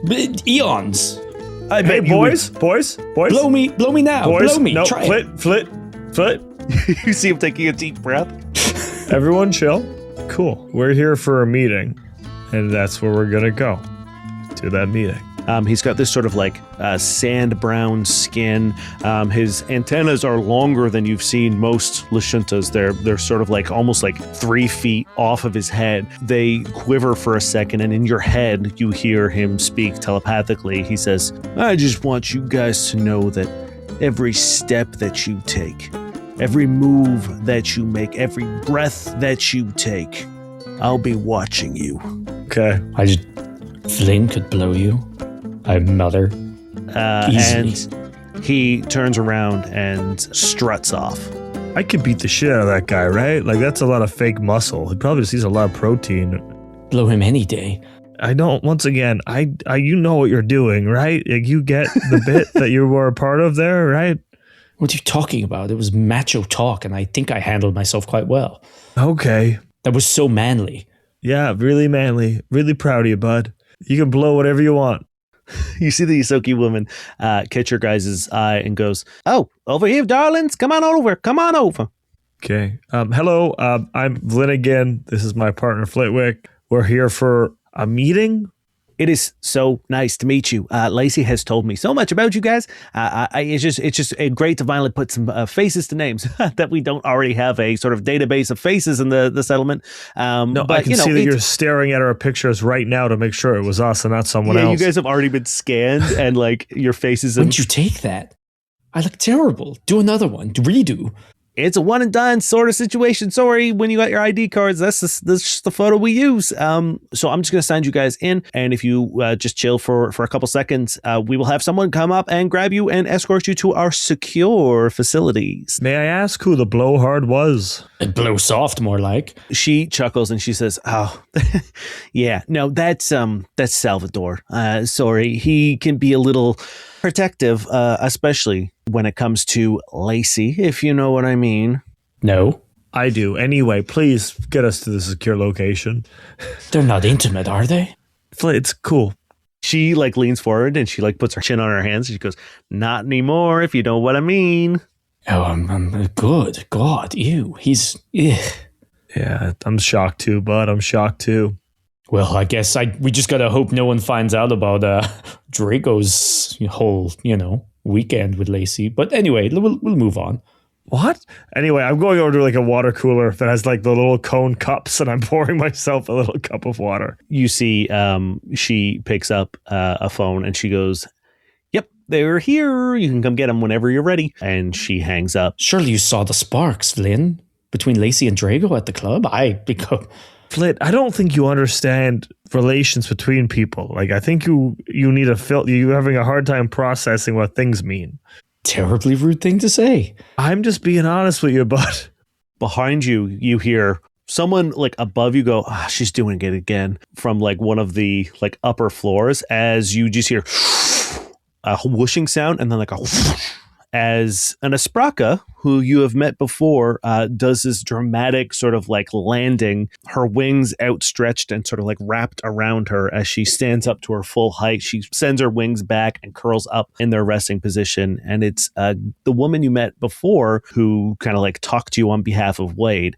[SPEAKER 8] eons.
[SPEAKER 6] I bet you
[SPEAKER 7] boys.
[SPEAKER 8] Blow me now.
[SPEAKER 7] Boys,
[SPEAKER 8] blow me.
[SPEAKER 7] no,
[SPEAKER 8] Try
[SPEAKER 7] Flit.
[SPEAKER 6] You see him taking a deep breath.
[SPEAKER 7] Everyone chill. Cool. We're here for a meeting, and that's where we're gonna go. To that meeting.
[SPEAKER 6] He's got this sort of like sand brown skin. His antennas are longer than you've seen most Lashuntas. They're sort of like almost like 3 feet off of his head. They quiver for a second, and in your head you hear him speak telepathically. He says, I just want you guys to know that every step that you take, every move that you make, every breath that you take, I'll be watching you.
[SPEAKER 7] Okay.
[SPEAKER 8] Vlyn could blow you. I mutter. Easily.
[SPEAKER 6] And he turns around and struts off.
[SPEAKER 7] I could beat the shit out of that guy, right? Like, that's a lot of fake muscle. He probably just eats a lot of protein.
[SPEAKER 8] Blow him any day.
[SPEAKER 7] I don't, once again, I you know what you're doing, right? Like, you get the bit that you were a part of there, right?
[SPEAKER 8] What are you talking about? It was macho talk, and I think I handled myself quite well.
[SPEAKER 7] Okay.
[SPEAKER 8] That was so manly.
[SPEAKER 7] Yeah, really manly. Really proud of you, bud. You can blow whatever you want.
[SPEAKER 6] You see the Isoki woman catch your guys' eye and goes, oh, over here, darlings. Come on over.
[SPEAKER 7] Okay. Hello, I'm Vlyn again. This is my partner, Flitwick. We're here for a meeting.
[SPEAKER 6] It is so nice to meet you. Lacey has told me so much about you guys. It's just great to finally put some faces to names that we don't already have a sort of database of faces in the settlement.
[SPEAKER 7] But I can see that you're staring at our pictures right now to make sure it was us and not someone else.
[SPEAKER 6] You guys have already been scanned and like your faces.
[SPEAKER 8] Wouldn't you take that? I look terrible. Do another one. Redo.
[SPEAKER 6] It's a one and done sort of situation. Sorry, when you got your ID cards, that's just the photo we use. So I'm just going to send you guys in. And if you just chill for a couple seconds, we will have someone come up and grab you and escort you to our secure facilities.
[SPEAKER 7] May I ask who the blowhard was?
[SPEAKER 8] Blow soft, more like.
[SPEAKER 6] She chuckles and she says, oh, yeah, no, that's Salvador. Sorry, he can be a little protective, especially when it comes to Lacey, if you know what I mean.
[SPEAKER 8] No.
[SPEAKER 7] I do. Anyway, please get us to the secure location.
[SPEAKER 8] They're not intimate, are they?
[SPEAKER 7] It's cool.
[SPEAKER 6] She like leans forward and she like puts her chin on her hands. And she goes, not anymore, if you know what I mean.
[SPEAKER 8] Oh, I'm good. God, ew. He's... Ugh.
[SPEAKER 7] Yeah, I'm shocked too, bud. I'm shocked too.
[SPEAKER 8] Well, I guess we just gotta hope no one finds out about Draco's whole, weekend with Lacey. But anyway, we'll move on.
[SPEAKER 7] What? Anyway, I'm going over to like a water cooler that has like the little cone cups, and I'm pouring myself a little cup of water.
[SPEAKER 6] You see, she picks up a phone and she goes, "Yep, they're here. You can come get them whenever you're ready." And she hangs up.
[SPEAKER 8] Surely you saw the sparks, Vlyn, between Lacey and Draco at the club.
[SPEAKER 7] Flit, I don't think you understand relations between people. Like, I think you need a filter. You're having a hard time processing what things mean.
[SPEAKER 8] Terribly rude thing to say.
[SPEAKER 7] I'm just being honest with you, bud.
[SPEAKER 6] Behind you, you hear someone like above you go, she's doing it again, from like one of the like upper floors, as you just hear a whooshing sound and then like a whoosh, as an Aspraka, who you have met before, does this dramatic sort of like landing, her wings outstretched and sort of like wrapped around her as she stands up to her full height. She sends her wings back and curls up in their resting position. And it's the woman you met before who kind of like talked to you on behalf of Wade.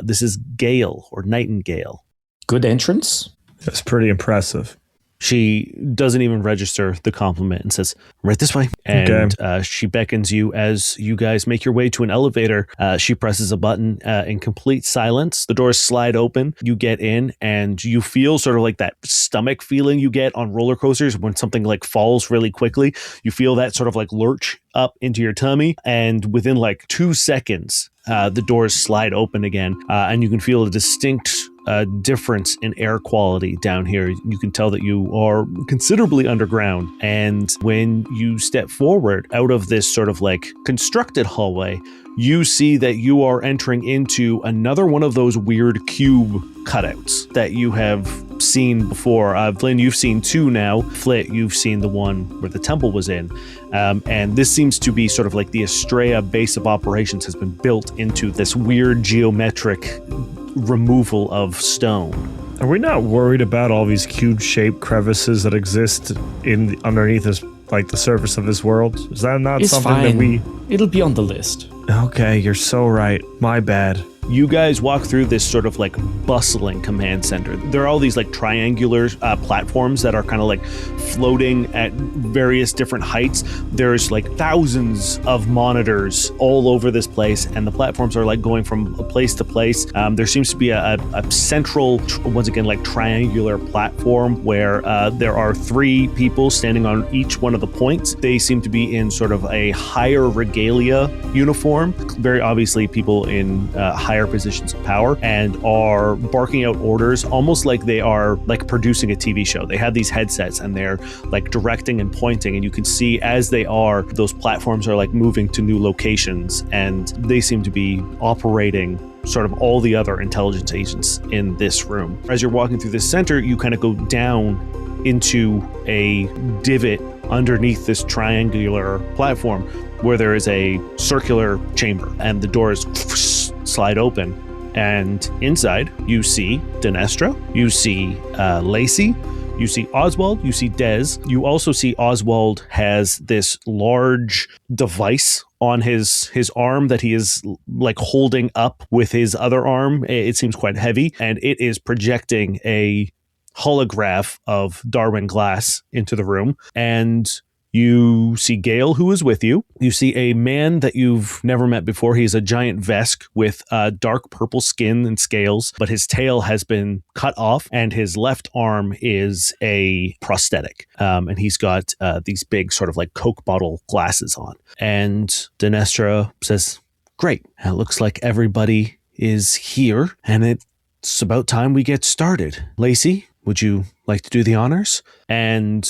[SPEAKER 6] This is Gale or Nightingale.
[SPEAKER 8] Good entrance.
[SPEAKER 7] That's pretty impressive.
[SPEAKER 6] She doesn't even register the compliment and says, right this way. And she beckons you as you guys make your way to an elevator. She presses a button in complete silence. The doors slide open. You get in and you feel sort of like that stomach feeling you get on roller coasters when something like falls really quickly. You feel that sort of like lurch up into your tummy. And within like 2 seconds, the doors slide open again. And you can feel a distinct difference in air quality down here. You can tell that you are considerably underground. And when you step forward out of this sort of like constructed hallway, you see that you are entering into another one of those weird cube cutouts that you have seen before. Vlyn, you've seen 2 now. Flit, you've seen the one where the temple was in. And this seems to be sort of like the Estrella base of operations has been built into this weird geometric removal of stone.
[SPEAKER 7] Are we not worried about all these cube-shaped crevices that exist underneath this, like the surface of this world? Is that not something that
[SPEAKER 8] It'll be on the list.
[SPEAKER 7] Okay, you're so right. My bad.
[SPEAKER 6] You guys walk through this sort of like bustling command center. There are all these like triangular platforms that are kind of like floating at various different heights. There's like thousands of monitors all over this place, and the platforms are like going from place to place. There seems to be a central, once again, like triangular platform where there are 3 people standing on each one of the points. They seem to be in sort of a higher regalia uniform. Very obviously people in higher positions of power, and are barking out orders almost like they are like producing a TV show. They have these headsets and they're like directing and pointing, and you can see as they are, those platforms are like moving to new locations, and they seem to be operating sort of all the other intelligence agents in this room. As you're walking through this center, you kind of go down into a divot underneath this triangular platform where there is a circular chamber, and the doors slide open, and inside you see Dinestra, you see Lacey, you see Oswald, you see Dez. You also see Oswald has this large device on his arm that he is like holding up with his other arm. It seems quite heavy, and it is projecting a holograph of Darwin Glass into the room. And you see Gale, who is with you. You see a man that you've never met before. He's a giant Vesk with dark purple skin and scales, but his tail has been cut off, and his left arm is a prosthetic. And he's got these big sort of like Coke bottle glasses on. And Dinestra says, great, it looks like everybody is here, and it's about time we get started. Lacey, would you like to do the honors? And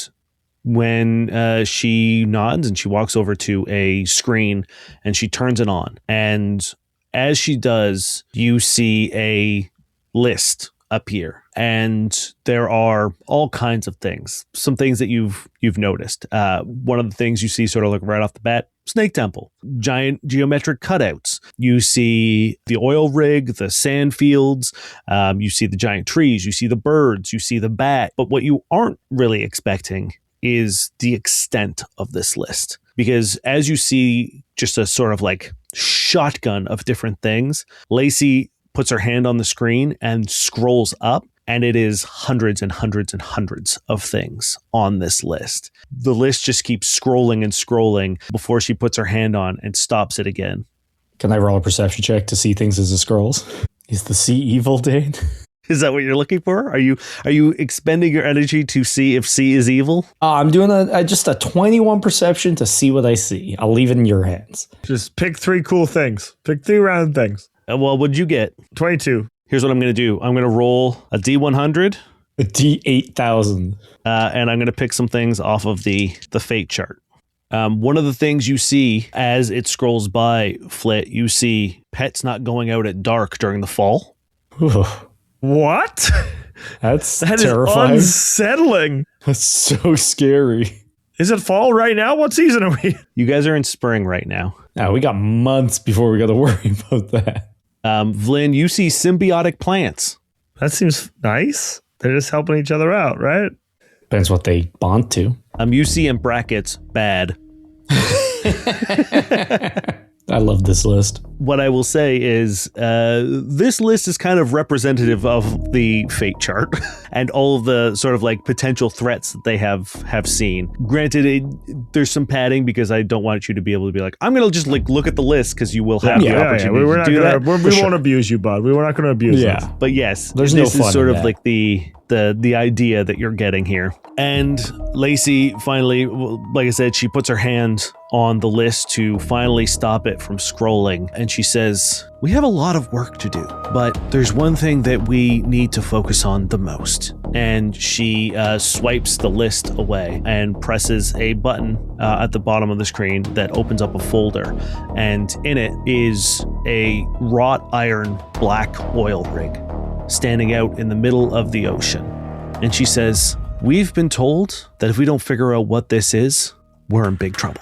[SPEAKER 6] when she nods and she walks over to a screen and she turns it on. And as she does, you see a list appear, and there are all kinds of things. Some things that you've noticed. One of the things you see sort of like right off the bat, Snake Temple, giant geometric cutouts. You see the oil rig, the sand fields, you see the giant trees, you see the birds, you see the bat. But what you aren't really expecting is the extent of this list. Because as you see just a sort of like shotgun of different things, Lacey puts her hand on the screen and scrolls up, and it is hundreds and hundreds and hundreds of things on this list. The list just keeps scrolling and scrolling before she puts her hand on and stops it again.
[SPEAKER 8] Can I roll a perception check to see things as it scrolls? Is the C evil, Dane?
[SPEAKER 6] Is that what you're looking for? Are you expending your energy to see if C is evil?
[SPEAKER 8] I'm doing just a 21 perception to see what I see. I'll leave it in your hands.
[SPEAKER 7] Just pick 3 cool things. Pick 3 random things.
[SPEAKER 6] Well, what'd you get?
[SPEAKER 7] 22.
[SPEAKER 6] Here's what I'm going to do. I'm going to roll a D100.
[SPEAKER 8] A D8000.
[SPEAKER 6] And I'm going to pick some things off of the fate chart. One of the things you see as it scrolls by, Flit, you see pets not going out at dark during the fall.
[SPEAKER 7] What?
[SPEAKER 8] That terrifying.
[SPEAKER 7] Is unsettling.
[SPEAKER 8] That's so scary.
[SPEAKER 7] Is it fall right now? What season are we?
[SPEAKER 6] You guys are in spring right now.
[SPEAKER 8] We got months before we got to worry about that.
[SPEAKER 6] Vlyn, you see symbiotic plants.
[SPEAKER 7] That seems nice. They're just helping each other out, right?
[SPEAKER 8] Depends what they bond to.
[SPEAKER 6] You see in brackets, bad.
[SPEAKER 8] I love this list.
[SPEAKER 6] What I will say is this list is kind of representative of the fate chart and all of the sort of like potential threats that they have seen. Granted, there's some padding because I don't want you to be able to be like, I'm going to just like look at the list because you will have the opportunity
[SPEAKER 7] We're
[SPEAKER 6] to do that.
[SPEAKER 7] We won't abuse you, bud. We're not going to abuse you.
[SPEAKER 6] But yes,
[SPEAKER 8] There's
[SPEAKER 6] this
[SPEAKER 8] no fun
[SPEAKER 6] is sort
[SPEAKER 8] in
[SPEAKER 6] of
[SPEAKER 8] that.
[SPEAKER 6] like the idea that you're getting here. And Lacey finally, like I said, she puts her hand on the list to finally stop it from scrolling. And she says, we have a lot of work to do, but there's one thing that we need to focus on the most. And she swipes the list away and presses a button at the bottom of the screen that opens up a folder. And in it is a wrought iron black oil rig standing out in the middle of the ocean. And she says, we've been told that if we don't figure out what this is, we're in big trouble.